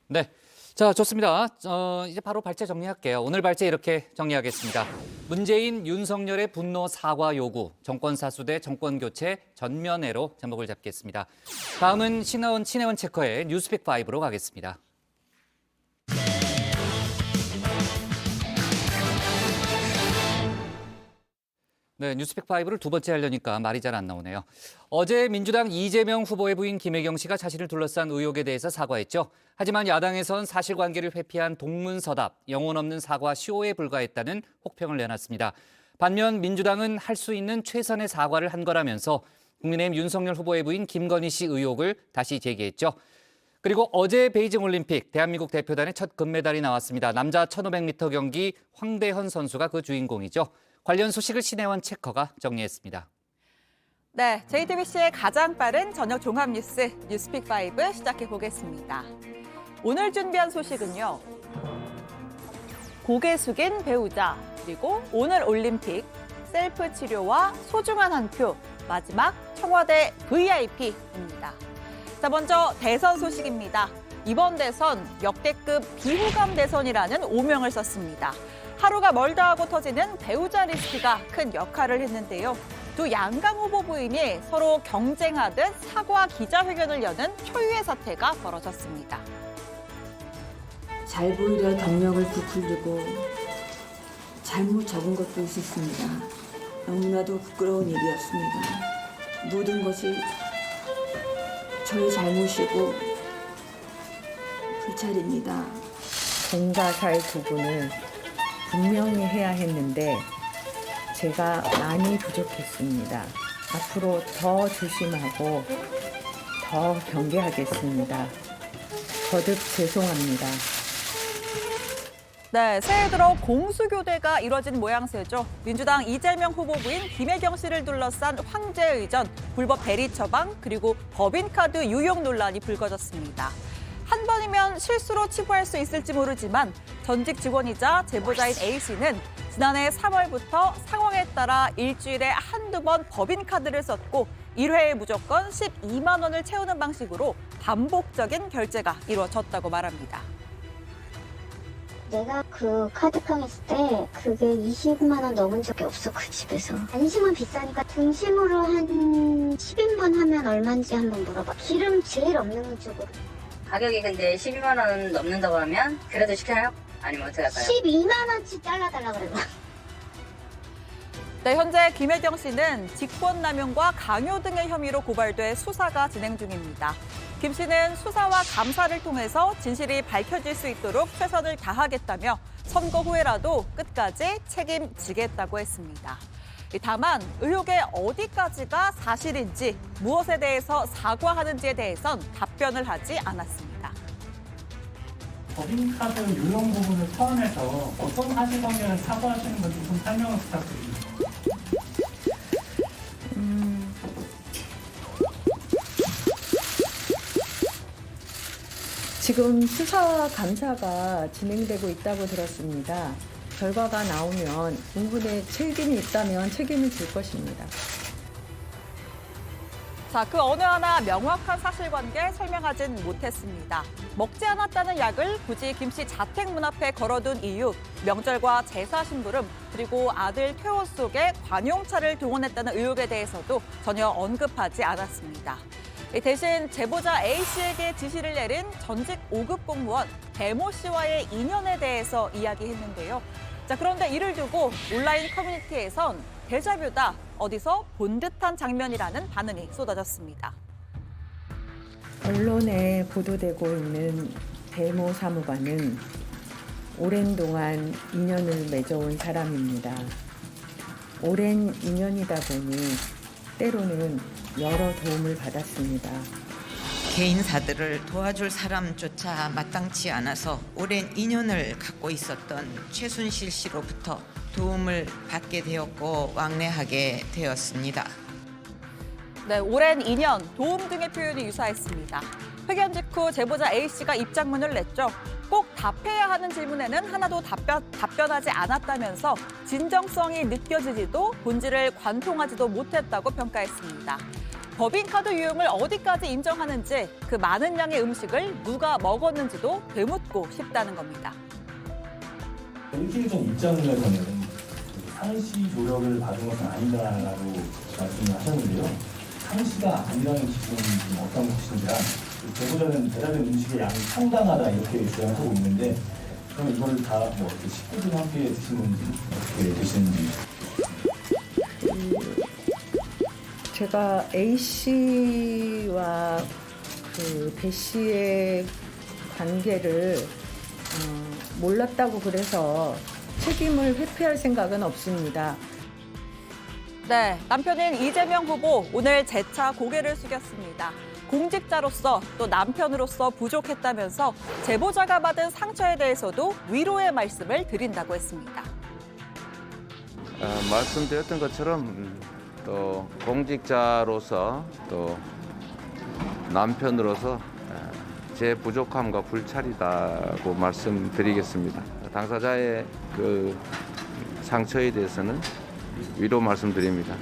네. 자, 좋습니다. 이제 바로 발제 정리할게요. 오늘 발제 이렇게 정리하겠습니다. 문재인, 윤석열의 분노 사과 요구, 정권 사수 대 정권 교체 전면회로 제목을 잡겠습니다. 다음은 신혜원 체커의 뉴스픽 5로 가겠습니다. 네, 뉴스픽 5를 두 번째 하려니까 말이 잘 안 나오네요. 어제 민주당 이재명 후보의 부인 김혜경 씨가 자신을 둘러싼 의혹에 대해서 사과했죠. 하지만 야당에선 사실관계를 회피한 동문서답, 영혼 없는 사과 쇼에 불과했다는 혹평을 내놨습니다. 반면 민주당은 할 수 있는 최선의 사과를 한 거라면서 국민의힘 윤석열 후보의 부인 김건희 씨 의혹을 다시 제기했죠. 그리고 어제 베이징 올림픽 대한민국 대표단의 첫 금메달이 나왔습니다. 남자 1500m 경기 황대현 선수가 그 주인공이죠. 관련 소식을 신혜원 체커가 정리했습니다. 네, JTBC의 가장 빠른 저녁 종합 뉴스 뉴스픽5 시작해 보겠습니다. 오늘 준비한 소식은요. 고개 숙인 배우자, 그리고 오늘 올림픽, 셀프 치료와 소중한 한 표, 마지막 청와대 VIP입니다. 자, 먼저 대선 소식입니다. 이번 대선 역대급 비호감 대선이라는 오명을 썼습니다. 하루가 멀다 하고 터지는 배우자 리스트가 큰 역할을 했는데요. 두 양강 후보 부인이 서로 경쟁하듯 사과 기자회견을 여는 초유의 사태가 벌어졌습니다. 잘 보이려 경력을 부풀리고 잘못 적은 것도 있었습니다. 너무나도 부끄러운 일이었습니다. 모든 것이 저의 잘못이고 불찰입니다. 공과 사의 구분을 분명히 해야 했는데 제가 많이 부족했습니다. 앞으로 더 조심하고 더 경계하겠습니다. 거듭 죄송합니다. 네, 새해 들어 공수교대가 이뤄진 모양새죠. 민주당 이재명 후보 부인 김혜경 씨를 둘러싼 황제 의전, 불법 대리 처방, 그리고 법인카드 유용 논란이 불거졌습니다. 한 번이면 실수로 치부할 수 있을지 모르지만 전직 직원이자 제보자인 A씨는 지난해 3월부터 상황에 따라 일주일에 한두 번 법인카드를 썼고 1회에 무조건 12만 원을 채우는 방식으로 반복적인 결제가 이루어졌다고 말합니다. 내가 그 카드깡 했을 때 그게 20만 원 넘은 적이 없어, 그 집에서. 안심은 비싸니까 등심으로 한 10인분 하면 얼마인지 한번 물어봐. 기름 제일 없는 쪽으로. 가격이 근데 12만 원 넘는다고 하면 그래도 시켜요? 아니면 어떻게 할까요? 12만 원치 잘라달라 그래봐. 네, 현재 김혜경 씨는 직권남용과 강요 등의 혐의로 고발돼 수사가 진행 중입니다. 김 씨는 수사와 감사를 통해서 진실이 밝혀질 수 있도록 최선을 다하겠다며 선거 후에라도 끝까지 책임지겠다고 했습니다. 다만 의혹의 어디까지가 사실인지 무엇에 대해서 사과하는지에 대해선 답변을 하지 않았습니다. 법인카드 유용 부분을 포함해서 어떤 사실관계를 사과하시는 건지 좀 설명을 부탁드립니다. 지금 수사와 감사가 진행되고 있다고 들었습니다. 결과가 나오면 공분에 책임이 있다면 책임을 질 것입니다. 자, 그 어느 하나 명확한 사실관계 설명하진 못했습니다. 먹지 않았다는 약을 굳이 김 씨 자택 문 앞에 걸어둔 이유, 명절과 제사 심부름, 그리고 아들 퇴원 속에 관용차를 동원했다는 의혹에 대해서도 전혀 언급하지 않았습니다. 대신 제보자 A씨에게 지시를 내린 전직 5급 공무원 배모 씨와의 인연에 대해서 이야기했는데요. 자, 그런데 이를 두고 온라인 커뮤니티에선 데자뷰다, 어디서 본 듯한 장면이라는 반응이 쏟아졌습니다. 언론에 보도되고 있는 배모 사무관은 오랜 동안 인연을 맺어온 사람입니다. 오랜 인연이다 보니 때로는 여러 도움을 받았습니다. 개인사들을 도와줄 사람조차 마땅치 않아서 오랜 인연을 갖고 있었던 최순실 씨로부터 도움을 받게 되었고 왕래하게 되었습니다. 네, 오랜 인연, 도움 등의 표현이 유사했습니다. 회견 직후 제보자 A씨가 입장문을 냈죠. 꼭 답해야 하는 질문에는 하나도 답변하지 않았다면서 진정성이 느껴지지도 본질을 관통하지도 못했다고 평가했습니다. 법인카드 유용을 어디까지 인정하는지, 그 많은 양의 음식을 누가 먹었는지도 되묻고 싶다는 겁니다. 일주일전 입장문에서는 상시 조력을 받은 것은 아니다라고 말씀을 하셨는데요. 상시가 아니라는 기준은 어떤 것인지랑 제보자는 배달된 음식의 양이 상당하다 이렇게 주장하고 있는데 그럼 이걸 다 뭐 식구들 함께 드시는지 어떻게 드시는지. 제가 A 씨와 그 배 씨의 관계를 몰랐다고 그래서 책임을 회피할 생각은 없습니다. 네, 남편인 이재명 후보 오늘 재차 고개를 숙였습니다. 공직자로서 또 남편으로서 부족했다면서 제보자가 받은 상처에 대해서도 위로의 말씀을 드린다고 했습니다. 말씀드렸던 것처럼 또 공직자로서 또 남편으로서 제 부족함과 불찰이다고 말씀드리겠습니다. 당사자의 그 상처에 대해서는 위로 말씀드립니다.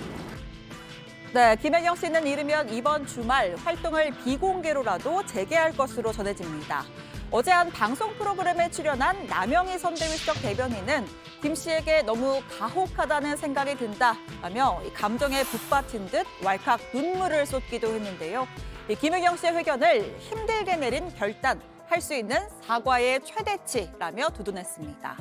네, 김혜경 씨는 이르면 이번 주말 활동을 비공개로라도 재개할 것으로 전해집니다. 어제 한 방송 프로그램에 출연한 남영희 선대위적 대변인은 김 씨에게 너무 가혹하다는 생각이 든다라며 감정에 북받친 듯 왈칵 눈물을 쏟기도 했는데요. 김혜경 씨의 회견을 힘들게 내린 결단, 할 수 있는 사과의 최대치라며 두둔했습니다.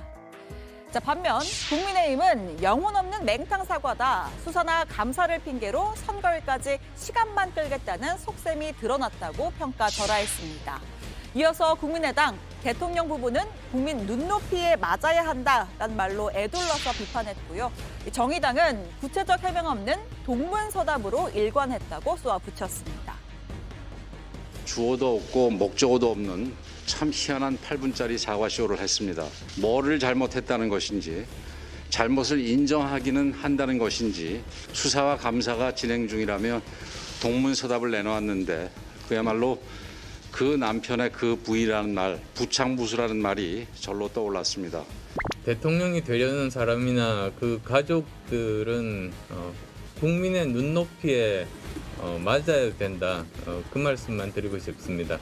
자, 반면 국민의힘은 영혼 없는 맹탕 사과다, 수사나 감사를 핑계로 선거일까지 시간만 끌겠다는 속셈이 드러났다고 평가절하했습니다. 이어서 국민의당 대통령 부부는 국민 눈높이에 맞아야 한다라는 말로 애둘러서 비판했고요. 정의당은 구체적 해명 없는 동문서답으로 일관했다고 쏘아붙였습니다. 주어도 없고 목적어도 없는 참 희한한 8분짜리 사과쇼를 했습니다. 뭐를 잘못했다는 것인지, 잘못을 인정하기는 한다는 것인지, 수사와 감사가 진행 중이라며 동문서답을 내놓았는데 그야말로 그 남편의 그 부위라는 말, 부창부수라는 말이 절로 떠올랐습니다. 대통령이 되려는 사람이나 그 가족들은 국민의 눈높이에 맞아야 된다. 그 말씀만 드리고 싶습니다.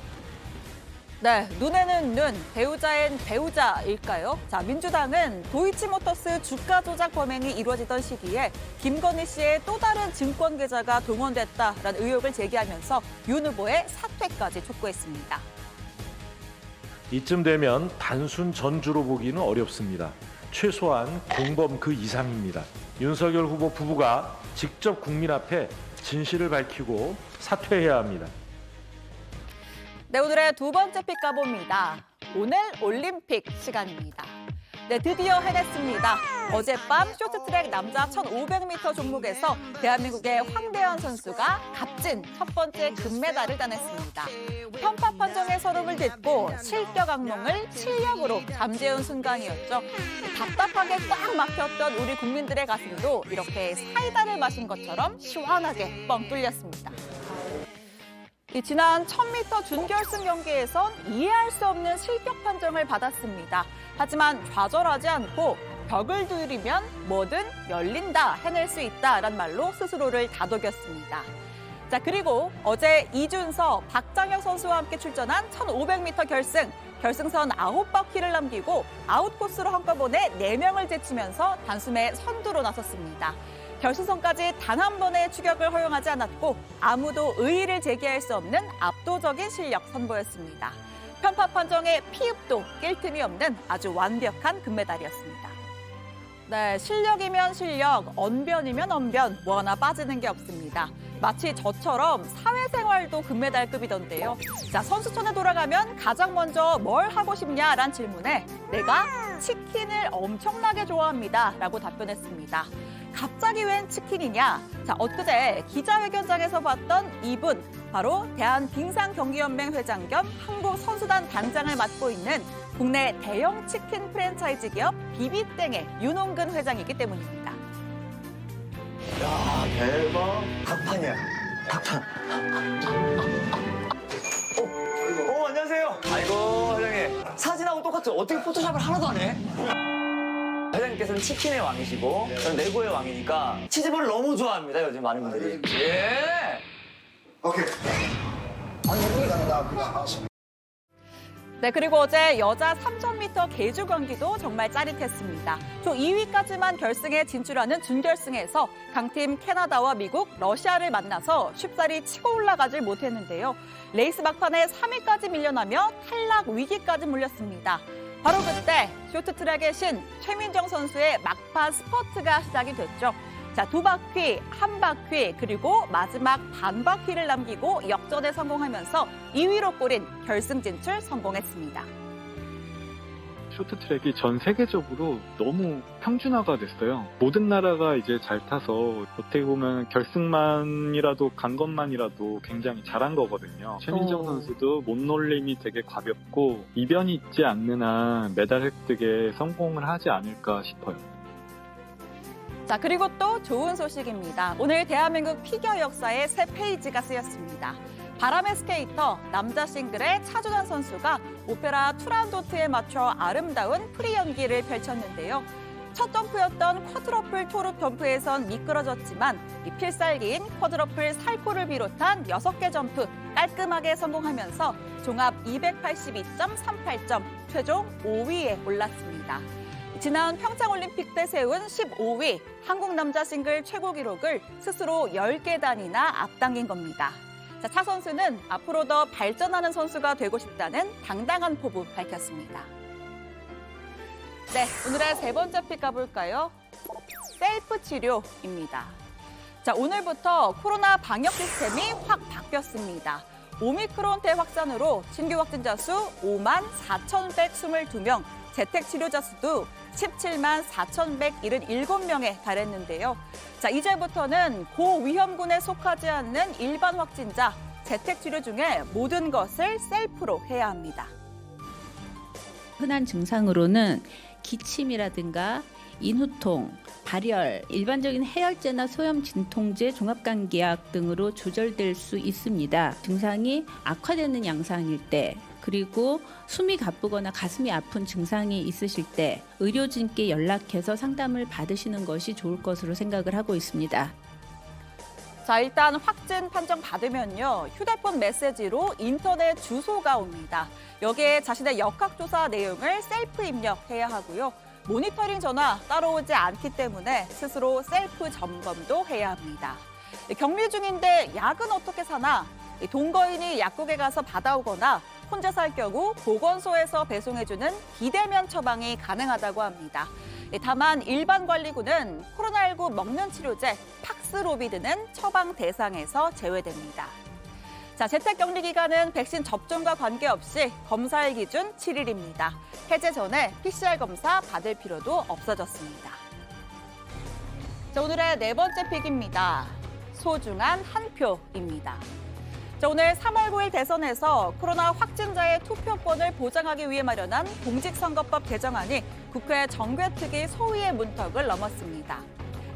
네, 눈에는 눈, 배우자엔 배우자일까요? 자, 민주당은 도이치모터스 주가 조작 범행이 이루어지던 시기에 김건희 씨의 또 다른 증권 계좌가 동원됐다라는 의혹을 제기하면서 윤 후보의 사퇴까지 촉구했습니다. 이쯤 되면 단순 전주로 보기는 어렵습니다. 최소한 공범 그 이상입니다. 윤석열 후보 부부가 직접 국민 앞에 진실을 밝히고 사퇴해야 합니다. 네, 오늘의 두 번째 픽 가봅니다. 오늘 올림픽 시간입니다. 네, 드디어 해냈습니다. 어젯밤 쇼트트랙 남자 1500m 종목에서 대한민국의 황대현 선수가 값진 첫 번째 금메달을 따냈습니다. 편파 판정의 서름을 딛고 실격 악몽을 실력으로 잠재운 순간이었죠. 답답하게 꽉 막혔던 우리 국민들의 가슴도 이렇게 사이다를 마신 것처럼 시원하게 뻥 뚫렸습니다. 지난 1000m 준결승 경기에선 이해할 수 없는 실격 판정을 받았습니다. 하지만 좌절하지 않고 벽을 두드리면 뭐든 열린다, 해낼 수 있다라는 말로 스스로를 다독였습니다. 자, 그리고 어제 이준서, 박장혁 선수와 함께 출전한 1500m 결승선 9바퀴를 남기고 아웃코스로 한꺼번에 4명을 제치면서 단숨에 선두로 나섰습니다. 결승선까지 단 한 번의 추격을 허용하지 않았고 아무도 의의를 제기할 수 없는 압도적인 실력 선보였습니다. 편파 판정의 피읍도 낄 틈이 없는 아주 완벽한 금메달이었습니다. 네, 실력이면 실력, 언변이면 언변, 뭐 하나 빠지는 게 없습니다. 마치 저처럼 사회생활도 금메달급이던데요. 자, 선수촌에 돌아가면 가장 먼저 뭘 하고 싶냐라는 질문에 내가 치킨을 엄청나게 좋아합니다 라고 답변했습니다. 갑자기 웬 치킨이냐? 자, 엊그제 기자회견장에서 봤던 이분, 바로 대한빙상경기연맹 회장 겸 한국선수단 단장을 맡고 있는 국내 대형 치킨 프랜차이즈 기업 비비땡의 윤홍근 회장이기 때문입니다. 야, 대박. 닭판이야. 닭판. 안녕하세요. 아이고, 회장님. 사진하고 똑같죠? 어떻게 포토샵을 하나도 안 해? 회장님께서는 치킨의 왕이시고 저는 내고의 왕이니까 치즈볼을 너무 좋아합니다, 요즘 많은 분들이. 예! 오케이. 아니, 이거 가능하다. 네, 그리고 어제 여자 3000m 계주 경기도 정말 짜릿했습니다. 조 2위까지만 결승에 진출하는 준결승에서 강팀 캐나다와 미국, 러시아를 만나서 쉽사리 치고 올라가질 못했는데요. 레이스 막판에 3위까지 밀려나며 탈락 위기까지 몰렸습니다. 바로 그때 쇼트트랙의 신 최민정 선수의 막판 스퍼트가 시작이 됐죠. 자, 2바퀴, 1바퀴, 그리고 마지막 반 바퀴를 남기고 역전에 성공하면서 2위로 꼬린 결승 진출 성공했습니다. 쇼트트랙이 전 세계적으로 너무 평준화가 됐어요. 모든 나라가 이제 잘 타서 어떻게 보면 결승만이라도 간 것만이라도 굉장히 잘한 거거든요. 최민정 선수도 몸놀림이 되게 가볍고 이변이 있지 않는 한 메달 획득에 성공을 하지 않을까 싶어요. 자, 그리고 또 좋은 소식입니다. 오늘 대한민국 피겨 역사의 새 페이지가 쓰였습니다. 바람의 스케이터 남자 싱글의 차준환 선수가 오페라 투란도트에 맞춰 아름다운 프리 연기를 펼쳤는데요. 첫 점프였던 쿼드러플 토르 점프에선 미끄러졌지만 이 필살기인 쿼드러플 살포를 비롯한 6개 점프 깔끔하게 성공하면서 종합 282.38점, 최종 5위에 올랐습니다. 지난 평창올림픽 때 세운 15위 한국 남자 싱글 최고 기록을 스스로 10계단이나 앞당긴 겁니다. 자, 차 선수는 앞으로 더 발전하는 선수가 되고 싶다는 당당한 포부 밝혔습니다. 네, 오늘의 세 번째 픽 가볼까요? 셀프 치료입니다. 자, 오늘부터 코로나 방역 시스템이 확 바뀌었습니다. 오미크론 대확산으로 신규 확진자 수 54,122명, 재택 치료자 수도 174,177명에 달했는데요. 자, 이제부터는 고위험군에 속하지 않는 일반 확진자, 재택 치료 중에 모든 것을 셀프로 해야 합니다. 흔한 증상으로는 기침이라든가 인후통, 발열, 일반적인 해열제나 소염 진통제, 종합감기약 등으로 조절될 수 있습니다. 증상이 악화되는 양상일 때, 그리고 숨이 가쁘거나 가슴이 아픈 증상이 있으실 때 의료진께 연락해서 상담을 받으시는 것이 좋을 것으로 생각을 하고 있습니다. 자, 일단 확진 판정 받으면요, 휴대폰 메시지로 인터넷 주소가 옵니다. 여기에 자신의 역학조사 내용을 셀프 입력해야 하고요. 모니터링 전화 따로 오지 않기 때문에 스스로 셀프 점검도 해야 합니다. 격리 중인데 약은 어떻게 사나? 동거인이 약국에 가서 받아오거나 혼자 살 경우 보건소에서 배송해주는 비대면 처방이 가능하다고 합니다. 다만 일반 관리군은 코로나19 먹는 치료제 팍스로비드는 처방 대상에서 제외됩니다. 자, 재택 격리 기간은 백신 접종과 관계없이 검사일 기준 7일입니다. 해제 전에 PCR 검사 받을 필요도 없어졌습니다. 자, 오늘의 네 번째 픽입니다. 소중한 한 표입니다. 자, 오늘 3월 9일 대선에서 코로나 확진자의 투표권을 보장하기 위해 마련한 공직선거법 개정안이 국회 정개특위 소위의 문턱을 넘었습니다.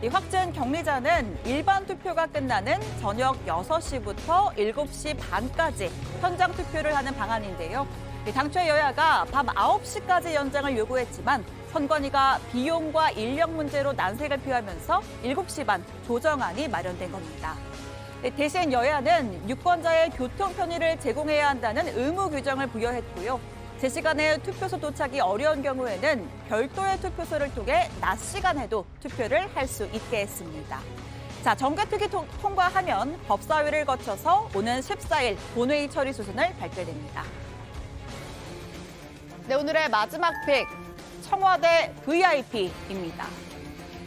이 확진 격리자는 일반 투표가 끝나는 저녁 6시부터 7시 반까지 현장 투표를 하는 방안인데요. 당초 여야가 밤 9시까지 연장을 요구했지만 선관위가 비용과 인력 문제로 난색을 표하면서 7시 반 조정안이 마련된 겁니다. 대신 여야는 유권자의 교통 편의를 제공해야 한다는 의무 규정을 부여했고요. 제 시간에 투표소 도착이 어려운 경우에는 별도의 투표소를 통해 낮 시간에도 투표를 할 수 있게 했습니다. 자, 정개특위 통과하면 법사위를 거쳐서 오는 14일 본회의 처리 수순을 밟게 됩니다. 네, 오늘의 마지막 픽, 청와대 VIP입니다.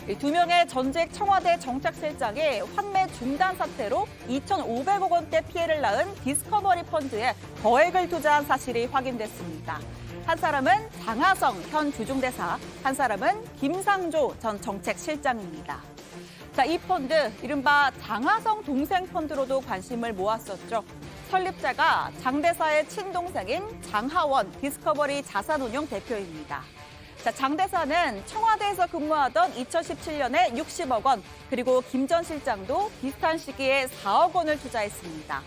2명의 전직 청와대 정책실장이 환매 중단 사태로 2,500억 원대 피해를 낳은 디스커버리 펀드에 거액을 투자한 사실이 확인됐습니다. 한 사람은 장하성 현 주중대사, 한 사람은 김상조 전 정책실장입니다. 자, 이 펀드, 이른바 장하성 동생 펀드로도 관심을 모았었죠. 설립자가 장 대사의 친동생인 장하원 디스커버리 자산운용 대표입니다. 자, 장 대사는 청와대에서 근무하던 2017년에 60억 원, 그리고 김 전 실장도 비슷한 시기에 4억 원을 투자했습니다.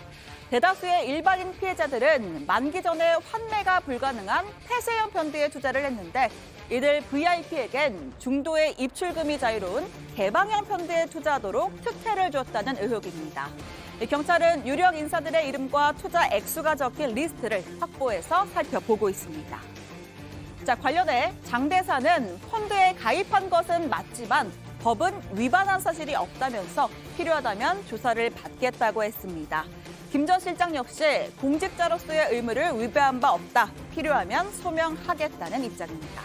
대다수의 일반인 피해자들은 만기 전에 환매가 불가능한 폐쇄형 펀드에 투자를 했는데 이들 VIP에겐 중도의 입출금이 자유로운 개방형 펀드에 투자하도록 특혜를 줬다는 의혹입니다. 경찰은 유력 인사들의 이름과 투자 액수가 적힌 리스트를 확보해서 살펴보고 있습니다. 자, 관련해 장 대사는 펀드에 가입한 것은 맞지만 법은 위반한 사실이 없다면서 필요하다면 조사를 받겠다고 했습니다. 김 전 실장 역시 공직자로서의 의무를 위배한 바 없다. 필요하면 소명하겠다는 입장입니다.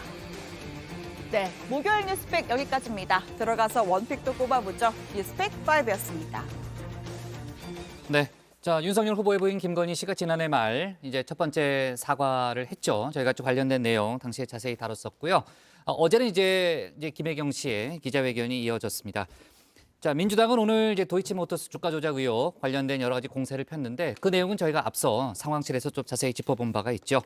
네, 목요일 뉴스픽 여기까지입니다. 들어가서 원픽도 꼽아보죠. 뉴스픽 5였습니다. 네, 자, 윤석열 후보의 부인 김건희 씨가 지난해 말 이제 첫 번째 사과를 했죠. 저희가 좀 관련된 내용 당시에 자세히 다뤘었고요. 어제는 이제 김혜경 씨의 기자회견이 이어졌습니다. 자, 민주당은 오늘 이제 도이치모터스 주가 조작 의혹 관련된 여러 가지 공세를 폈는데 그 내용은 저희가 앞서 상황실에서 좀 자세히 짚어본 바가 있죠.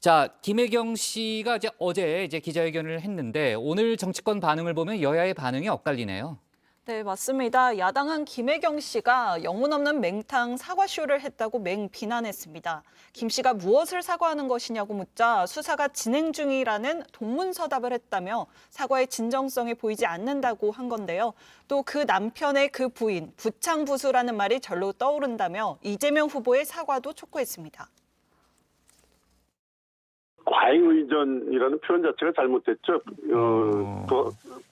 자, 김혜경 씨가 어제 기자회견을 했는데 오늘 정치권 반응을 보면 여야의 반응이 엇갈리네요. 네, 맞습니다. 야당은 김혜경 씨가 영혼 없는 맹탕 사과쇼를 했다고 맹비난했습니다. 김 씨가 무엇을 사과하는 것이냐고 묻자 수사가 진행 중이라는 동문서답을 했다며 사과의 진정성이 보이지 않는다고 한 건데요. 또 그 남편의 그 부인, 부창부수라는 말이 절로 떠오른다며 이재명 후보의 사과도 촉구했습니다. 과잉의전이라는 표현 자체가 잘못됐죠.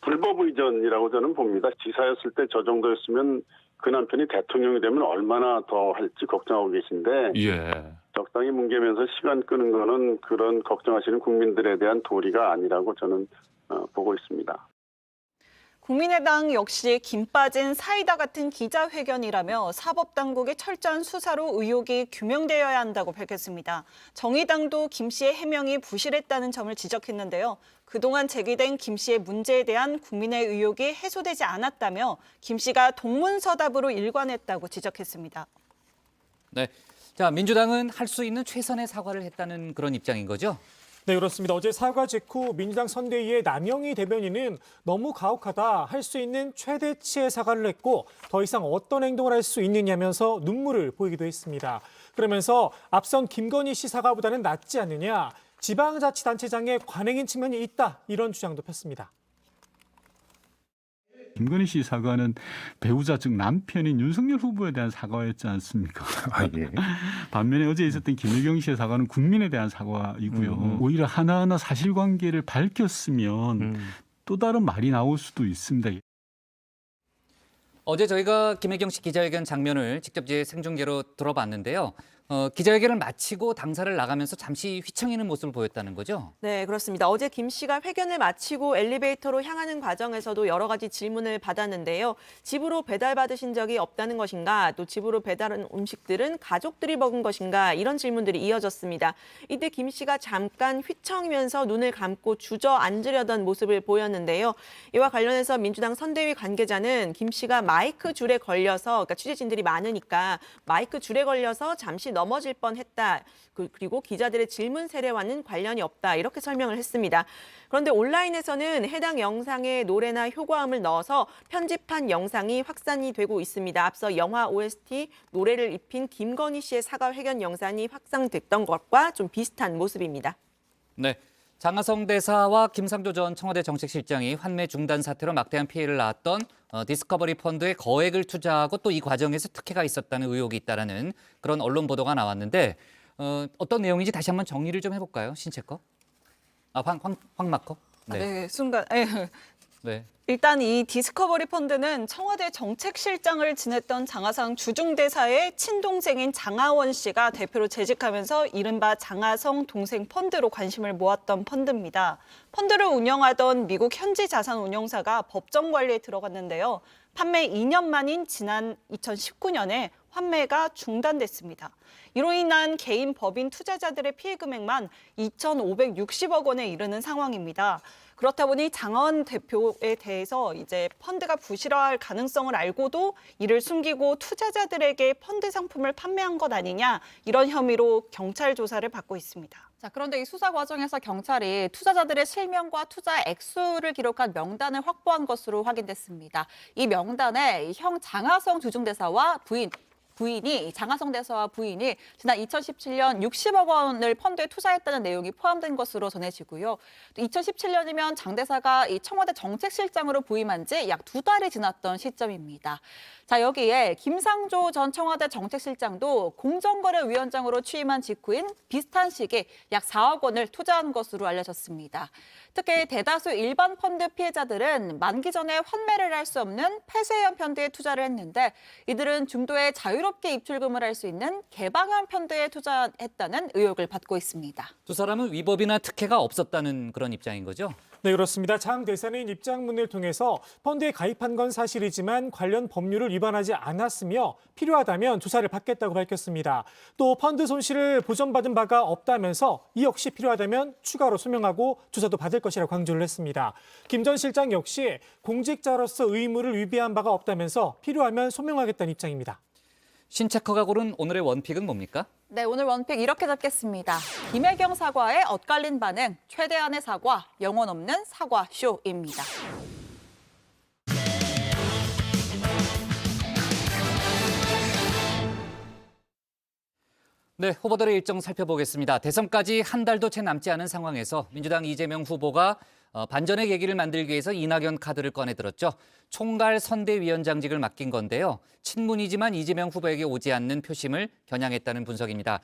불법의전이라고 저는 봅니다. 지사였을 때 저 정도였으면 그 남편이 대통령이 되면 얼마나 더 할지 걱정하고 계신데 적당히 뭉개면서 시간 끄는 거는 그런 걱정하시는 국민들에 대한 도리가 아니라고 저는 보고 있습니다. 국민의당 역시 김 빠진 사이다 같은 기자회견이라며 사법당국의 철저한 수사로 의혹이 규명되어야 한다고 밝혔습니다. 정의당도 김 씨의 해명이 부실했다는 점을 지적했는데요. 그동안 제기된 김 씨의 문제에 대한 국민의 의혹이 해소되지 않았다며 김 씨가 동문서답으로 일관했다고 지적했습니다. 네, 자, 민주당은 할 수 있는 최선의 사과를 했다는 그런 입장인 거죠? 네, 그렇습니다. 어제 사과 직후 민주당 선대위의 남영희 대변인은 너무 가혹하다, 할 수 있는 최대치의 사과를 했고 더 이상 어떤 행동을 할 수 있느냐면서 눈물을 보이기도 했습니다. 그러면서 앞선 김건희 씨 사과보다는 낫지 않느냐, 지방자치단체장의 관행인 측면이 있다, 이런 주장도 폈습니다. 김건희 씨 사과는 배우자 즉 남편인 윤석열 후보에 대한 사과였지 않습니까? 반면에 어제 있었던 김혜경 씨의 사과는 국민에 대한 사과이고요. 오히려 하나하나 사실관계를 밝혔으면 또 다른 말이 나올 수도 있습니다. 어제 저희가 김혜경 씨 기자회견 장면을 직접 생중계로 들어봤는데요. 기자회견을 마치고 당사를 나가면서 잠시 휘청이는 모습을 보였다는 거죠? 네, 그렇습니다. 어제 김 씨가 회견을 마치고 엘리베이터로 향하는 과정에서도 여러 가지 질문을 받았는데요. 집으로 배달받으신 적이 없다는 것인가, 또 집으로 배달한 음식들은 가족들이 먹은 것인가, 이런 질문들이 이어졌습니다. 이때 김 씨가 잠깐 휘청이면서 눈을 감고 주저앉으려던 모습을 보였는데요. 이와 관련해서 민주당 선대위 관계자는 김 씨가 마이크 줄에 걸려서, 그러니까 취재진들이 많으니까 마이크 줄에 걸려서 잠시 넘어질 뻔했다. 그리고 기자들의 질문 세례와는 관련이 없다. 이렇게 설명을 했습니다. 그런데 온라인에서는 해당 영상에 노래나 효과음을 넣어서 편집한 영상이 확산이 되고 있습니다. 앞서 영화 OST 노래를 입힌 김건희 씨의 사과 회견 영상이 확산됐던 것과 좀 비슷한 모습입니다. 네. 장하성 대사와 김상조 전 청와대 정책실장이 환매 중단 사태로 막대한 피해를 낳았던 디스커버리 펀드에 거액을 투자하고 또 이 과정에서 특혜가 있었다는 의혹이 있다는 그런 언론 보도가 나왔는데 어떤 내용인지 다시 한번 정리를 좀 해볼까요? 신채거? 황마커? 네, 순간. 네. 일단 이 디스커버리 펀드는 청와대 정책실장을 지냈던 장하상 주중대사의 친동생인 장하원 씨가 대표로 재직하면서 이른바 장하성 동생 펀드로 관심을 모았던 펀드입니다. 펀드를 운영하던 미국 현지 자산 운용사가 법정 관리에 들어갔는데요. 판매 2년 만인 지난 2019년에 환매가 중단됐습니다. 이로 인한 개인 법인 투자자들의 피해 금액만 2,560억 원에 이르는 상황입니다. 그렇다 보니 장하원 대표에 대해서 이제 펀드가 부실화할 가능성을 알고도 이를 숨기고 투자자들에게 펀드 상품을 판매한 것 아니냐, 이런 혐의로 경찰 조사를 받고 있습니다. 자, 그런데 이 수사 과정에서 경찰이 투자자들의 실명과 투자 액수를 기록한 명단을 확보한 것으로 확인됐습니다. 이 명단에 형 장하성 주중대사와 부인이 장하성 대사와 부인이 지난 2017년 60억 원을 펀드에 투자했다는 내용이 포함된 것으로 전해지고요. 또 2017년이면 장 대사가 이 청와대 정책실장으로 부임한 지 약 2달이 지났던 시점입니다. 자, 여기에 김상조 전 청와대 정책실장도 공정거래위원장으로 취임한 직후인 비슷한 시기에 약 4억 원을 투자한 것으로 알려졌습니다. 특히 대다수 일반 펀드 피해자들은 만기 전에 환매를 할 수 없는 폐쇄형 펀드에 투자를 했는데 이들은 중도에 자유롭게 입출금을 할 수 있는 개방형 펀드에 투자했다는 의혹을 받고 있습니다. 두 사람은 위법이나 특혜가 없었다는 그런 입장인 거죠? 네, 그렇습니다. 장 대사는 입장문을 통해서 펀드에 가입한 건 사실이지만 관련 법률을 위반하지 않았으며 필요하다면 조사를 받겠다고 밝혔습니다. 또 펀드 손실을 보전받은 바가 없다면서 이 역시 필요하다면 추가로 소명하고 조사도 받을 것이라고 강조를 했습니다. 김 전 실장 역시 공직자로서 의무를 위배한 바가 없다면서 필요하면 소명하겠다는 입장입니다. 신체커가 고른 오늘의 원픽은 뭡니까? 네, 오늘 원픽 이렇게 잡겠습니다. 김혜경 사과에 엇갈린 반응, 최대한의 사과, 영혼 없는 사과쇼입니다. 네, 후보들의 일정 살펴보겠습니다. 대선까지 한 달도 채 남지 않은 상황에서 민주당 이재명 후보가 반전의 계기를 만들기 위해서 이낙연 카드를 꺼내들었죠. 총괄 선대위원장직을 맡긴 건데요. 친문이지만 이재명 후보에게 오지 않는 표심을 겨냥했다는 분석입니다.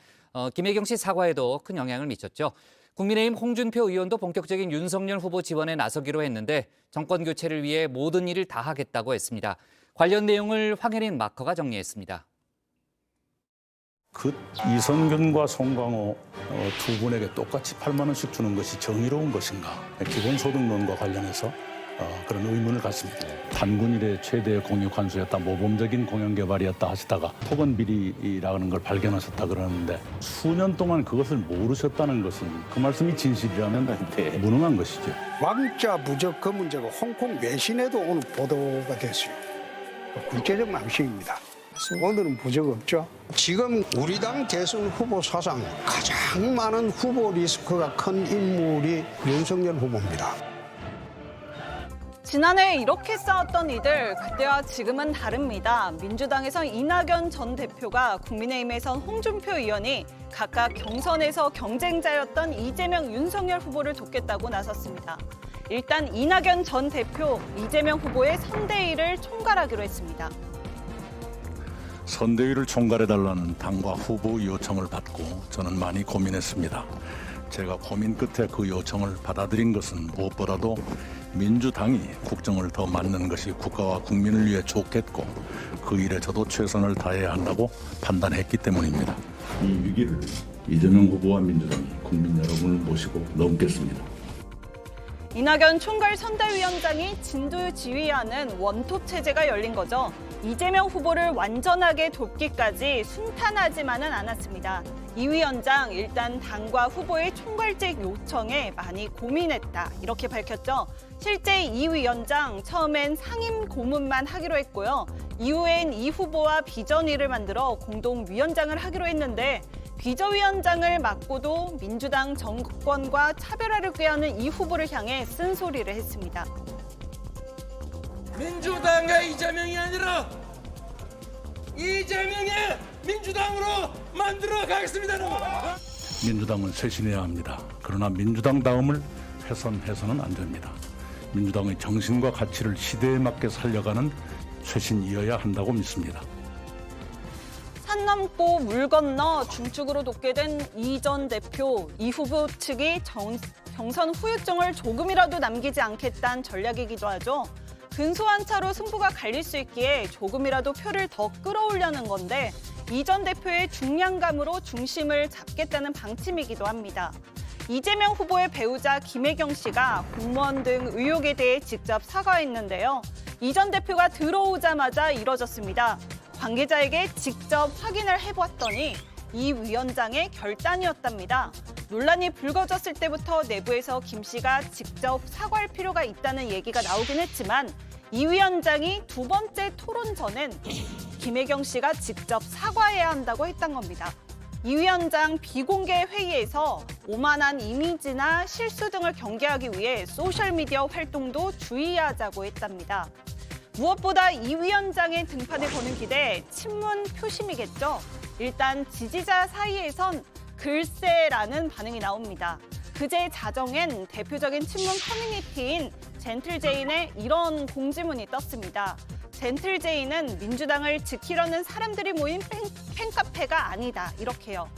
김혜경 씨 사과에도 큰 영향을 미쳤죠. 국민의힘 홍준표 의원도 본격적인 윤석열 후보 지원에 나서기로 했는데 정권 교체를 위해 모든 일을 다 하겠다고 했습니다. 관련 내용을 황혜린 마커가 정리했습니다. 이선균과 송광호 두 분에게 똑같이 8만 원씩 주는 것이 정의로운 것인가? 기본소득론과 관련해서 그런 의문을 갖습니다. 단군 이래 최대의 공익 환수였다, 모범적인 공영 개발이었다 하시다가 토건 비리라는 걸 발견하셨다 그러는데 수년 동안 그것을 모르셨다는 것은 그 말씀이 진실이라면 무능한 것이죠. 왕자 부적 그 문제가 홍콩 외신에도 오늘 보도가 됐어요. 국제적 망신입니다. 오늘은 부적 없죠. 지금 우리 당 대선 후보 사상 가장 많은 후보 리스크가 큰 인물이 윤석열 후보입니다. 지난해 이렇게 싸웠던 이들, 그때와 지금은 다릅니다. 민주당에선 이낙연 전 대표가, 국민의힘에선 홍준표 의원이 각각 경선에서 경쟁자였던 이재명, 윤석열 후보를 돕겠다고 나섰습니다. 일단 이낙연 전 대표, 이재명 후보의 선대위를 총괄하기로 했습니다. 선대위를 총괄해달라는 당과 후보 요청을 받고 저는 많이 고민했습니다. 제가 고민 끝에 그 요청을 받아들인 것은 무엇보다도 민주당이 국정을 더 맡는 것이 국가와 국민을 위해 좋겠고 그 일에 저도 최선을 다해야 한다고 판단했기 때문입니다. 이 위기를 이재명 후보와 민주당이 국민 여러분을 모시고 넘겠습니다. 이낙연 총괄 선대위원장이 진두지휘하는 원톱 체제가 열린 거죠. 이재명 후보를 완전하게 돕기까지 순탄하지만은 않았습니다. 이 위원장 일단 당과 후보의 총괄직 요청에 많이 고민했다, 이렇게 밝혔죠. 실제 이 위원장 처음엔 상임 고문만 하기로 했고요. 이후엔 이 후보와 비전위를 만들어 공동위원장을 하기로 했는데 비서위원장을 맡고도 민주당 정권과 차별화를 꾀하는 이 후보를 향해 쓴소리를 했습니다. 민주당과 이재명이 아니라 이재명의 민주당으로 만들어 가겠습니다. 민주당은 쇄신해야 합니다. 그러나 민주당 다음을 훼손해서는 안 됩니다. 민주당의 정신과 가치를 시대에 맞게 살려가는 쇄신이어야 한다고 믿습니다. 산 넘고 물 건너 중축으로 돕게 된 이 전 대표, 이 후보 측이 경선 후유증을 조금이라도 남기지 않겠다는 전략이기도 하죠. 근소한 차로 승부가 갈릴 수 있기에 조금이라도 표를 더 끌어올려는 건데 이 전 대표의 중량감으로 중심을 잡겠다는 방침이기도 합니다. 이재명 후보의 배우자 김혜경 씨가 공무원 등 의혹에 대해 직접 사과했는데요. 이 전 대표가 들어오자마자 이뤄졌습니다. 관계자에게 직접 확인을 해봤더니 이 위원장의 결단이었답니다. 논란이 불거졌을 때부터 내부에서 김 씨가 직접 사과할 필요가 있다는 얘기가 나오긴 했지만 이 위원장이 두 번째 토론 전엔 김혜경 씨가 직접 사과해야 한다고 했던 겁니다. 이 위원장 비공개 회의에서 오만한 이미지나 실수 등을 경계하기 위해 소셜미디어 활동도 주의하자고 했답니다. 무엇보다 이 위원장의 등판을 거는 기대, 친문 표심이겠죠. 일단 지지자 사이에선 글쎄라는 반응이 나옵니다. 그제 자정엔 대표적인 친문 커뮤니티인 젠틀제인에 이런 공지문이 떴습니다. 젠틀제인은 민주당을 지키려는 사람들이 모인 팬카페가 아니다, 이렇게요.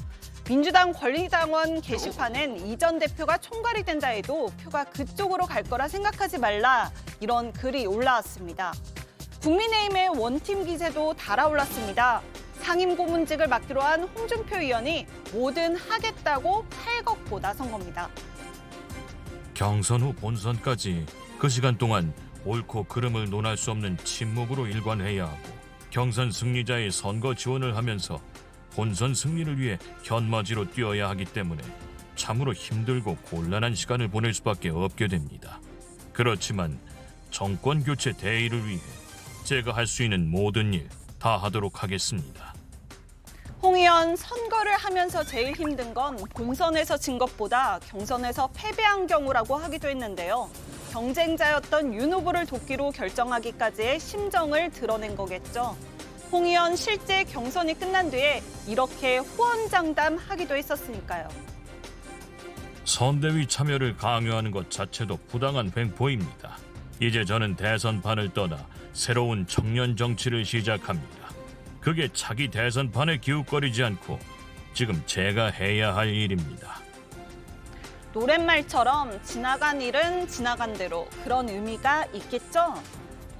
민주당 권리당원 게시판엔 이 전 대표가 총괄이 된다 해도 표가 그쪽으로 갈 거라 생각하지 말라, 이런 글이 올라왔습니다. 국민의힘의 원팀 기세도 달아올랐습니다. 상임 고문직을 맡기로 한 홍준표 의원이 뭐든 하겠다고 팔걷고 나선 겁니다. 경선 후 본선까지 그 시간 동안 옳고 그름을 논할 수 없는 침묵으로 일관해야 하고 경선 승리자의 선거 지원을 하면서 본선 승리를 위해 현마지로 뛰어야 하기 때문에 참으로 힘들고 곤란한 시간을 보낼 수밖에 없게 됩니다. 그렇지만 정권 교체 대의를 위해 제가 할 수 있는 모든 일 다 하도록 하겠습니다. 홍 의원 선거를 하면서 제일 힘든 건 본선에서 진 것보다 경선에서 패배한 경우라고 하기도 했는데요. 경쟁자였던 윤 후보를 돕기로 결정하기까지의 심정을 드러낸 거겠죠. 홍 의원 실제 경선이 끝난 뒤에 이렇게 호언장담하기도 했었으니까요. 선대위 참여를 강요하는 것 자체도 부당한 횡포입니다. 이제 저는 대선판을 떠나 새로운 청년 정치를 시작합니다. 그게 차기 대선판에 기웃거리지 않고 지금 제가 해야 할 일입니다. 노랫말처럼 지나간 일은 지나간 대로 그런 의미가 있겠죠?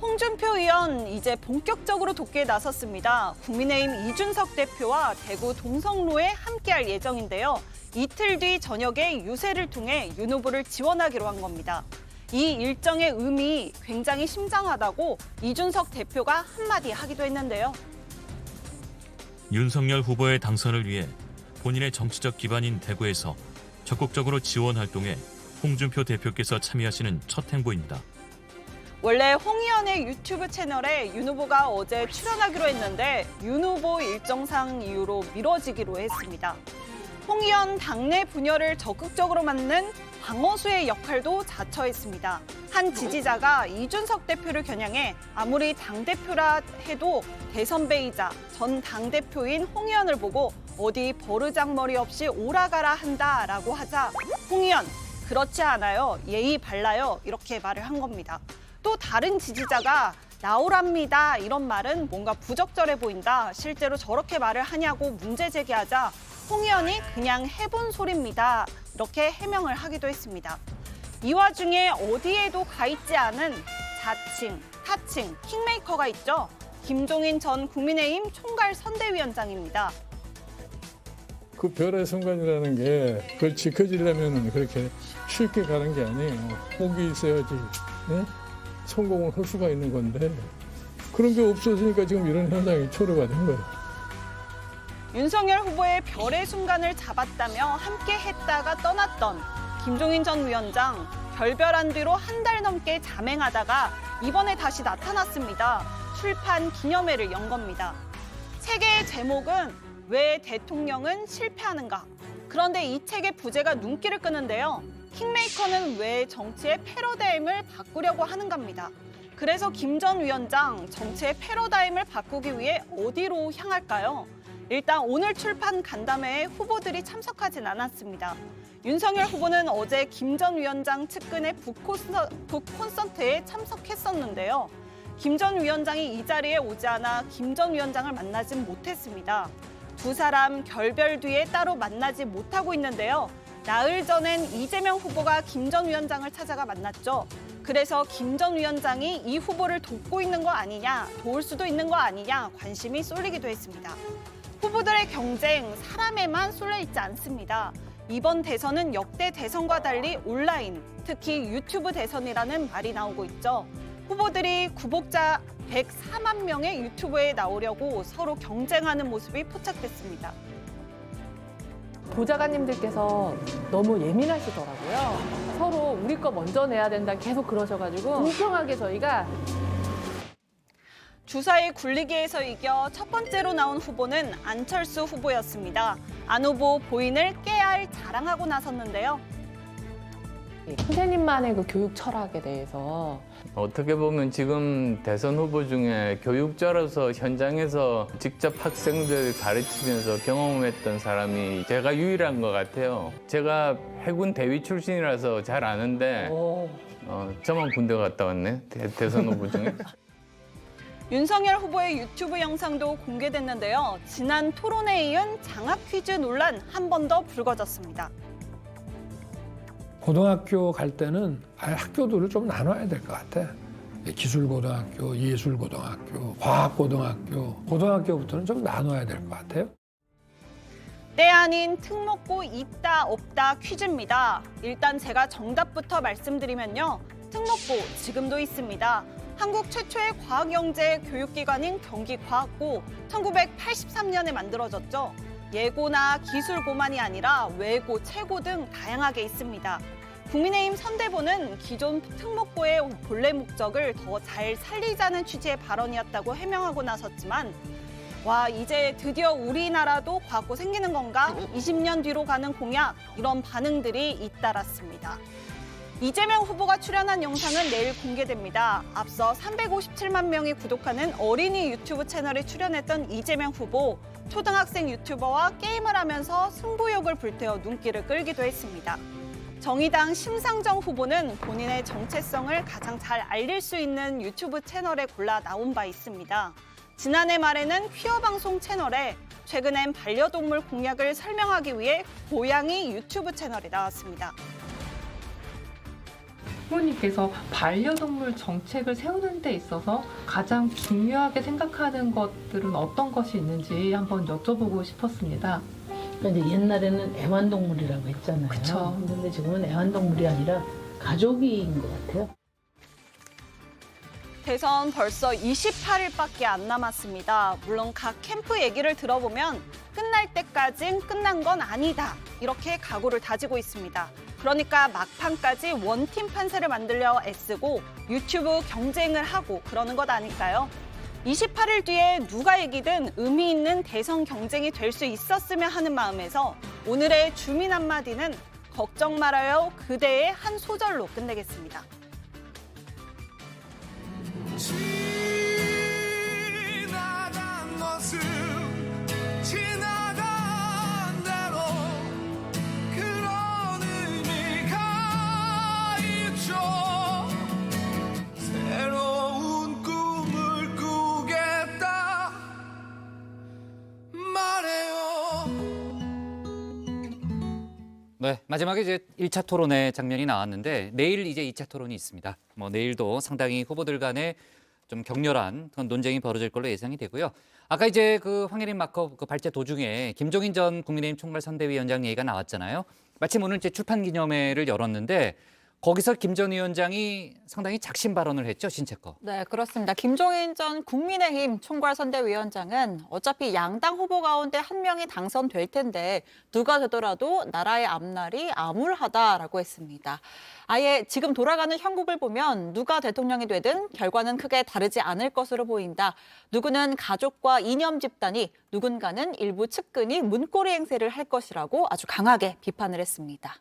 홍준표 의원 이제 본격적으로 돕기에 나섰습니다. 국민의힘 이준석 대표와 대구 동성로에 함께할 예정인데요. 이틀 뒤 저녁에 유세를 통해 윤 후보를 지원하기로 한 겁니다. 이 일정의 의미 굉장히 심장하다고 이준석 대표가 한마디 하기도 했는데요. 윤석열 후보의 당선을 위해 본인의 정치적 기반인 대구에서 적극적으로 지원 활동에 홍준표 대표께서 참여하시는 첫 행보입니다. 원래 홍 의원의 유튜브 채널에 윤 후보가 어제 출연하기로 했는데 윤 후보 일정상 이유로 미뤄지기로 했습니다. 홍 의원 당내 분열을 적극적으로 막는 방어수의 역할도 자처했습니다. 한 지지자가 이준석 대표를 겨냥해 아무리 당대표라 해도 대선배이자 전 당대표인 홍 의원을 보고 어디 버르장머리 없이 오라가라 한다라고 하자 홍 의원 그렇지 않아요. 예의 발라요. 이렇게 말을 한 겁니다. 또 다른 지지자가 나오랍니다. 이런 말은 뭔가 부적절해 보인다. 실제로 저렇게 말을 하냐고 문제 제기하자 홍 의원이 그냥 해본 소리입니다. 이렇게 해명을 하기도 했습니다. 이 와중에 어디에도 가 있지 않은 자칭, 타칭, 킹메이커가 있죠. 김종인 전 국민의힘 총괄 선대위원장입니다. 그 별의 순간이라는 게 그걸 지켜지려면 그렇게 쉽게 가는 게 아니에요. 복이 있어야지 성공을 할 수가 있는 건데 그런 게 없어지니까 지금 이런 현상이 초래가 된 거예요. 윤석열 후보의 별의 순간을 잡았다며 함께 했다가 떠났던 김종인 전 위원장 별별한 뒤로 한 달 넘게 잠행하다가 이번에 다시 나타났습니다. 출판 기념회를 연 겁니다. 책의 제목은 왜 대통령은 실패하는가? 그런데 이 책의 부제가 눈길을 끄는데요. 킹메이커는 왜 정치의 패러다임을 바꾸려고 하는가입니다. 그래서 김 전 위원장 정치의 패러다임을 바꾸기 위해 어디로 향할까요? 일단 오늘 출판 간담회에 후보들이 참석하진 않았습니다. 윤석열 후보는 어제 김 전 위원장 측근의 북콘서트에 참석했었는데요. 김 전 위원장이 이 자리에 오지 않아 김 전 위원장을 만나진 못했습니다. 두 사람 결별 뒤에 따로 만나지 못하고 있는데요. 나흘 전엔 이재명 후보가 김 전 위원장을 찾아가 만났죠. 그래서 김 전 위원장이 이 후보를 돕고 있는 거 아니냐, 도울 수도 있는 거 아니냐 관심이 쏠리기도 했습니다. 후보들의 경쟁, 사람에만 쏠려 있지 않습니다. 이번 대선은 역대 대선과 달리 온라인, 특히 유튜브 대선이라는 말이 나오고 있죠. 후보들이 구독자 104만 명의 유튜브에 나오려고 서로 경쟁하는 모습이 포착됐습니다. 보좌관님들께서 너무 예민하시더라고요. 서로 우리 거 먼저 내야 된다 계속 그러셔가지고 공평하게 저희가 주사위 굴리기에서 이겨 첫 번째로 나온 후보는 안철수 후보였습니다. 안 후보 부인을 깨알 자랑하고 나섰는데요. 선생님만의 그 교육 철학에 대해서 어떻게 보면 지금 대선 후보 중에 교육자로서 현장에서 직접 학생들 가르치면서 경험했던 사람이 제가 유일한 것 같아요. 제가 해군 대위 출신이라서 잘 아는데 저만 군대 갔다 왔네, 대선 후보 중에. 윤석열 후보의 유튜브 영상도 공개됐는데요. 지난 토론에 이은 장학 퀴즈 논란 한 번 더 불거졌습니다. 고등학교 갈 때는 아예 학교들을 좀 나눠야 될 것 같아. 기술고등학교, 예술고등학교, 과학고등학교, 고등학교부터는 좀 나눠야 될 것 같아요. 때 아닌 특목고 있다 없다 퀴즈입니다. 일단 제가 정답부터 말씀드리면요. 특목고 지금도 있습니다. 한국 최초의 과학영재 교육기관인 경기과학고 1983년에 만들어졌죠. 예고나 기술고만이 아니라 외고, 최고 등 다양하게 있습니다. 국민의힘 선대본은 기존 특목고의 본래 목적을 더 잘 살리자는 취지의 발언이었다고 해명하고 나섰지만 와, 이제 드디어 우리나라도 과학고 생기는 건가? 20년 뒤로 가는 공약, 이런 반응들이 잇따랐습니다. 이재명 후보가 출연한 영상은 내일 공개됩니다. 앞서 357만 명이 구독하는 어린이 유튜브 채널에 출연했던 이재명 후보, 초등학생 유튜버와 게임을 하면서 승부욕을 불태워 눈길을 끌기도 했습니다. 정의당 심상정 후보는 본인의 정체성을 가장 잘 알릴 수 있는 유튜브 채널에 골라 나온 바 있습니다. 지난해 말에는 퀴어 방송 채널에, 최근엔 반려동물 공약을 설명하기 위해 고양이 유튜브 채널에 나왔습니다. 후보님께서 반려동물 정책을 세우는 데 있어서 가장 중요하게 생각하는 것들은 어떤 것이 있는지 한번 여쭤보고 싶었습니다. 그러니까 이제 옛날에는 애완동물이라고 했잖아요. 그쵸. 근데 지금은 애완동물이 아니라 가족인 것 같아요. 대선 벌써 28일밖에 안 남았습니다. 물론 각 캠프 얘기를 들어보면 끝날 때까진 끝난 건 아니다. 이렇게 각오를 다지고 있습니다. 그러니까 막판까지 원팀 판세를 만들려 애쓰고 유튜브 경쟁을 하고 그러는 것 아닐까요? 28일 뒤에 누가 이기든 의미 있는 대선 경쟁이 될 수 있었으면 하는 마음에서 오늘의 주민 한마디는 걱정 말아요 그대의 한 소절로 끝내겠습니다. 지나간 것은 지나간 대로 그런 의미가 있죠. 새로운 꿈을 꾸겠다 말해요. 네, 마지막에 이제 1차 토론회 장면이 나왔는데 내일 이제 2차 토론이 있습니다. 내일도 상당히 후보들 간에 좀 격렬한 그런 논쟁이 벌어질 걸로 예상이 되고요. 아까 이제 그 황혜린 마커 그 발제 도중에 김종인 전 국민의힘 총괄선대위원장 얘기가 나왔잖아요. 마침 오늘 이제 출판 기념회를 열었는데 거기서 김 전 위원장이 상당히 작심 발언을 했죠, 신채거. 네, 그렇습니다. 김종인 전 국민의힘 총괄선대위원장은 어차피 양당 후보 가운데 한 명이 당선될 텐데 누가 되더라도 나라의 앞날이 암울하다라고 했습니다. 아예 지금 돌아가는 형국을 보면 누가 대통령이 되든 결과는 크게 다르지 않을 것으로 보인다. 누구는 가족과 이념 집단이, 누군가는 일부 측근이 문고리 행세를 할 것이라고 아주 강하게 비판을 했습니다.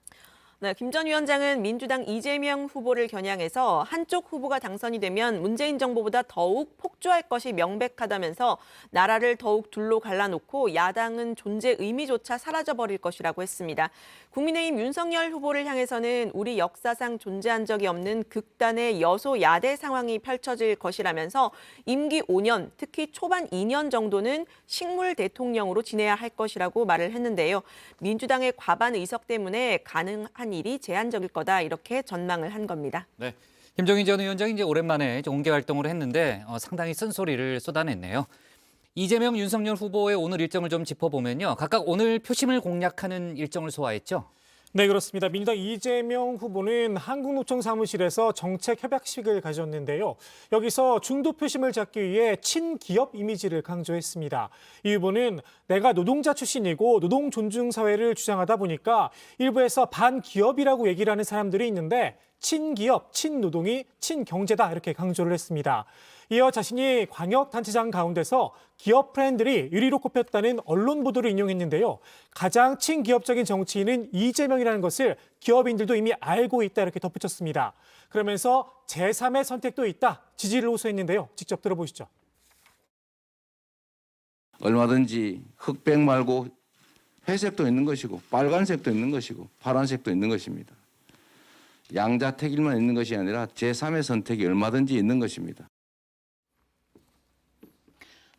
네, 김 전 위원장은 민주당 이재명 후보를 겨냥해서 한쪽 후보가 당선이 되면 문재인 정부보다 더욱 폭주할 것이 명백하다면서 나라를 더욱 둘로 갈라놓고 야당은 존재 의미조차 사라져버릴 것이라고 했습니다. 국민의힘 윤석열 후보를 향해서는 우리 역사상 존재한 적이 없는 극단의 여소야대 상황이 펼쳐질 것이라면서 임기 5년, 특히 초반 2년 정도는 식물 대통령으로 지내야 할 것이라고 말을 했는데요. 민주당의 과반 의석 때문에 가능한 일이 제한적일 거다 이렇게 전망을 한 겁니다. 네, 김종인 전 위원장이 이제 오랜만에 공개 활동을 했는데 상당히 쓴소리를 쏟아냈네요. 이재명, 윤석열 후보의 오늘 일정을 좀 짚어보면요. 각각 오늘 표심을 공략하는 일정을 소화했죠. 네, 그렇습니다. 민주당 이재명 후보는 한국노총 사무실에서 정책 협약식을 가졌는데요. 여기서 중도 표심을 잡기 위해 친기업 이미지를 강조했습니다. 이 후보는 내가 노동자 출신이고 노동 존중 사회를 주장하다 보니까 일부에서 반기업이라고 얘기를 하는 사람들이 있는데 친기업, 친노동이 친경제다 이렇게 강조를 했습니다. 이어 자신이 광역단체장 가운데서 기업 프렌들이 1위로 꼽혔다는 언론 보도를 인용했는데요. 가장 친기업적인 정치인은 이재명이라는 것을 기업인들도 이미 알고 있다 이렇게 덧붙였습니다. 그러면서 제3의 선택도 있다, 지지를 호소했는데요. 직접 들어보시죠. 얼마든지 흑백 말고 회색도 있는 것이고 빨간색도 있는 것이고 파란색도 있는 것입니다. 양자택일만 있는 것이 아니라 제3의 선택이 얼마든지 있는 것입니다.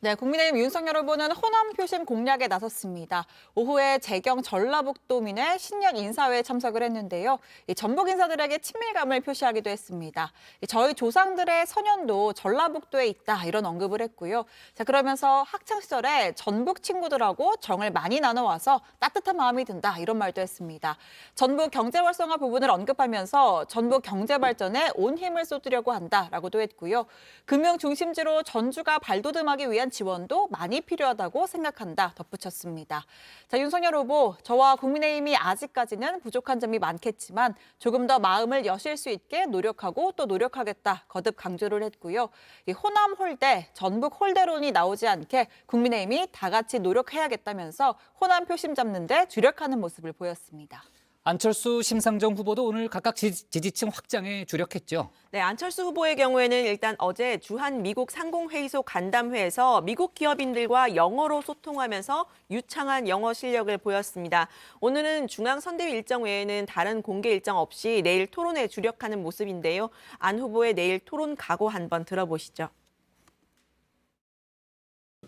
네, 국민의힘 윤석열 후보는 호남 표심 공략에 나섰습니다. 오후에 재경 전라북도민회 신년 인사회에 참석을 했는데요. 이 전북 인사들에게 친밀감을 표시하기도 했습니다. 저희 조상들의 선연도 전라북도에 있다 이런 언급을 했고요. 자, 그러면서 학창 시절에 전북 친구들하고 정을 많이 나눠와서 따뜻한 마음이 든다 이런 말도 했습니다. 전북 경제 활성화 부분을 언급하면서 전북 경제 발전에 온 힘을 쏟으려고 한다라고도 했고요. 금융 중심지로 전주가 발돋움하기 위한 지원도 많이 필요하다고 생각한다 덧붙였습니다. 자, 윤석열 후보, 저와 국민의힘이 아직까지는 부족한 점이 많겠지만 조금 더 마음을 여실 수 있게 노력하고 또 노력하겠다 거듭 강조를 했고요. 이 호남 홀대, 전북 홀대론이 나오지 않게 국민의힘이 다 같이 노력해야겠다면서 호남 표심 잡는 데 주력하는 모습을 보였습니다. 안철수, 심상정 후보도 오늘 각각 지지층 확장에 주력했죠. 네, 안철수 후보의 경우에는 일단 어제 주한 미국 상공회의소 간담회에서 미국 기업인들과 영어로 소통하면서 유창한 영어 실력을 보였습니다. 오늘은 중앙선대위 일정 외에는 다른 공개 일정 없이 내일 토론에 주력하는 모습인데요. 안 후보의 내일 토론 각오 한번 들어보시죠.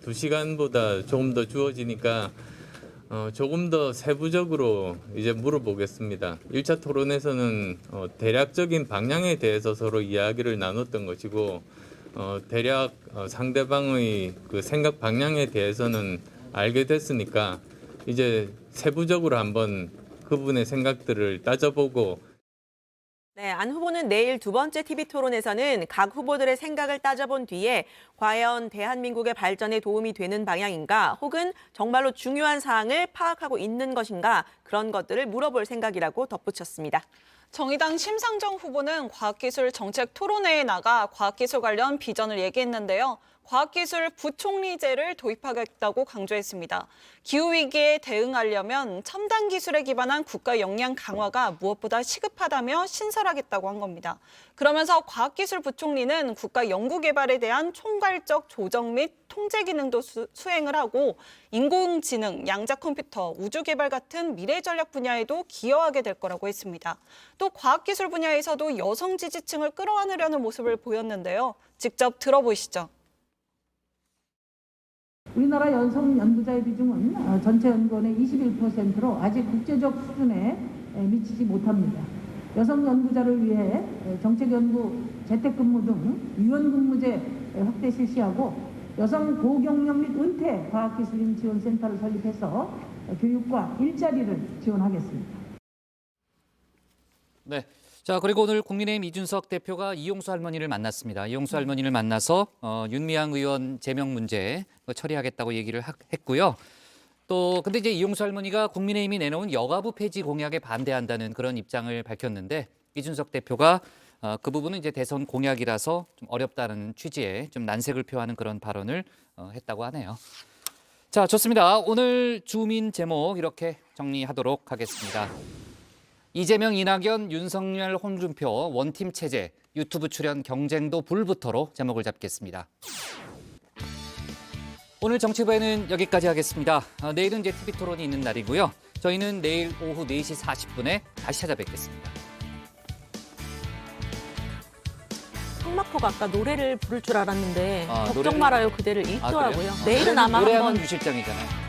2시간보다 조금 더 주어지니까 조금 더 세부적으로 이제 물어보겠습니다. 1차 토론에서는 대략적인 방향에 대해서 서로 이야기를 나눴던 것이고 대략 상대방의 그 생각 방향에 대해서는 알게 됐으니까 이제 세부적으로 한번 그분의 생각들을 따져보고 네, 안 후보는 내일 두 번째 TV토론에서는 각 후보들의 생각을 따져본 뒤에 과연 대한민국의 발전에 도움이 되는 방향인가 혹은 정말로 중요한 사항을 파악하고 있는 것인가 그런 것들을 물어볼 생각이라고 덧붙였습니다. 정의당 심상정 후보는 과학기술 정책 토론회에 나가 과학기술 관련 비전을 얘기했는데요. 과학기술 부총리제를 도입하겠다고 강조했습니다. 기후위기에 대응하려면 첨단 기술에 기반한 국가 역량 강화가 무엇보다 시급하다며 신설하겠다고 한 겁니다. 그러면서 과학기술 부총리는 국가 연구개발에 대한 총괄적 조정 및 통제 기능도 수행을 하고 인공지능, 양자컴퓨터, 우주개발 같은 미래전략 분야에도 기여하게 될 거라고 했습니다. 또 과학기술 분야에서도 여성 지지층을 끌어안으려는 모습을 보였는데요. 직접 들어보시죠. 우리나라 여성 연구자의 비중은 전체 연구원의 21%로 아직 국제적 수준에 미치지 못합니다. 여성 연구자를 위해 정책연구, 재택근무 등 유연근무제 확대 실시하고 여성 고경력 및 은퇴 과학기술인 지원센터를 설립해서 교육과 일자리를 지원하겠습니다. 네. 자, 그리고 오늘 국민의힘 이준석 대표가 이용수 할머니를 만났습니다. 이용수 할머니를 만나서 윤미향 의원 제명 문제 처리하겠다고 얘기를 했고요. 또 근데 이제 이용수 할머니가 국민의힘이 내놓은 여가부 폐지 공약에 반대한다는 그런 입장을 밝혔는데 이준석 대표가 그 부분은 이제 대선 공약이라서 좀 어렵다는 취지의 좀 난색을 표하는 그런 발언을 했다고 하네요. 자, 좋습니다. 오늘 주민 제목 이렇게 정리하도록 하겠습니다. 이재명, 이낙연, 윤석열, 홍준표 원팀 체제, 유튜브 출연 경쟁도 불부터로 제목을 잡겠습니다. 오늘 정치부에는 여기까지 하겠습니다. 내일은 이제 TV토론이 있는 날이고요. 저희는 내일 오후 4시 40분에 다시 찾아뵙겠습니다. 황마커가 아까 노래를 부를 줄 알았는데 걱정 노래를... 말아요 그대를 읽더라고요. 그래요? 내일은 아마 노래하면 한번 유 실장이잖아요.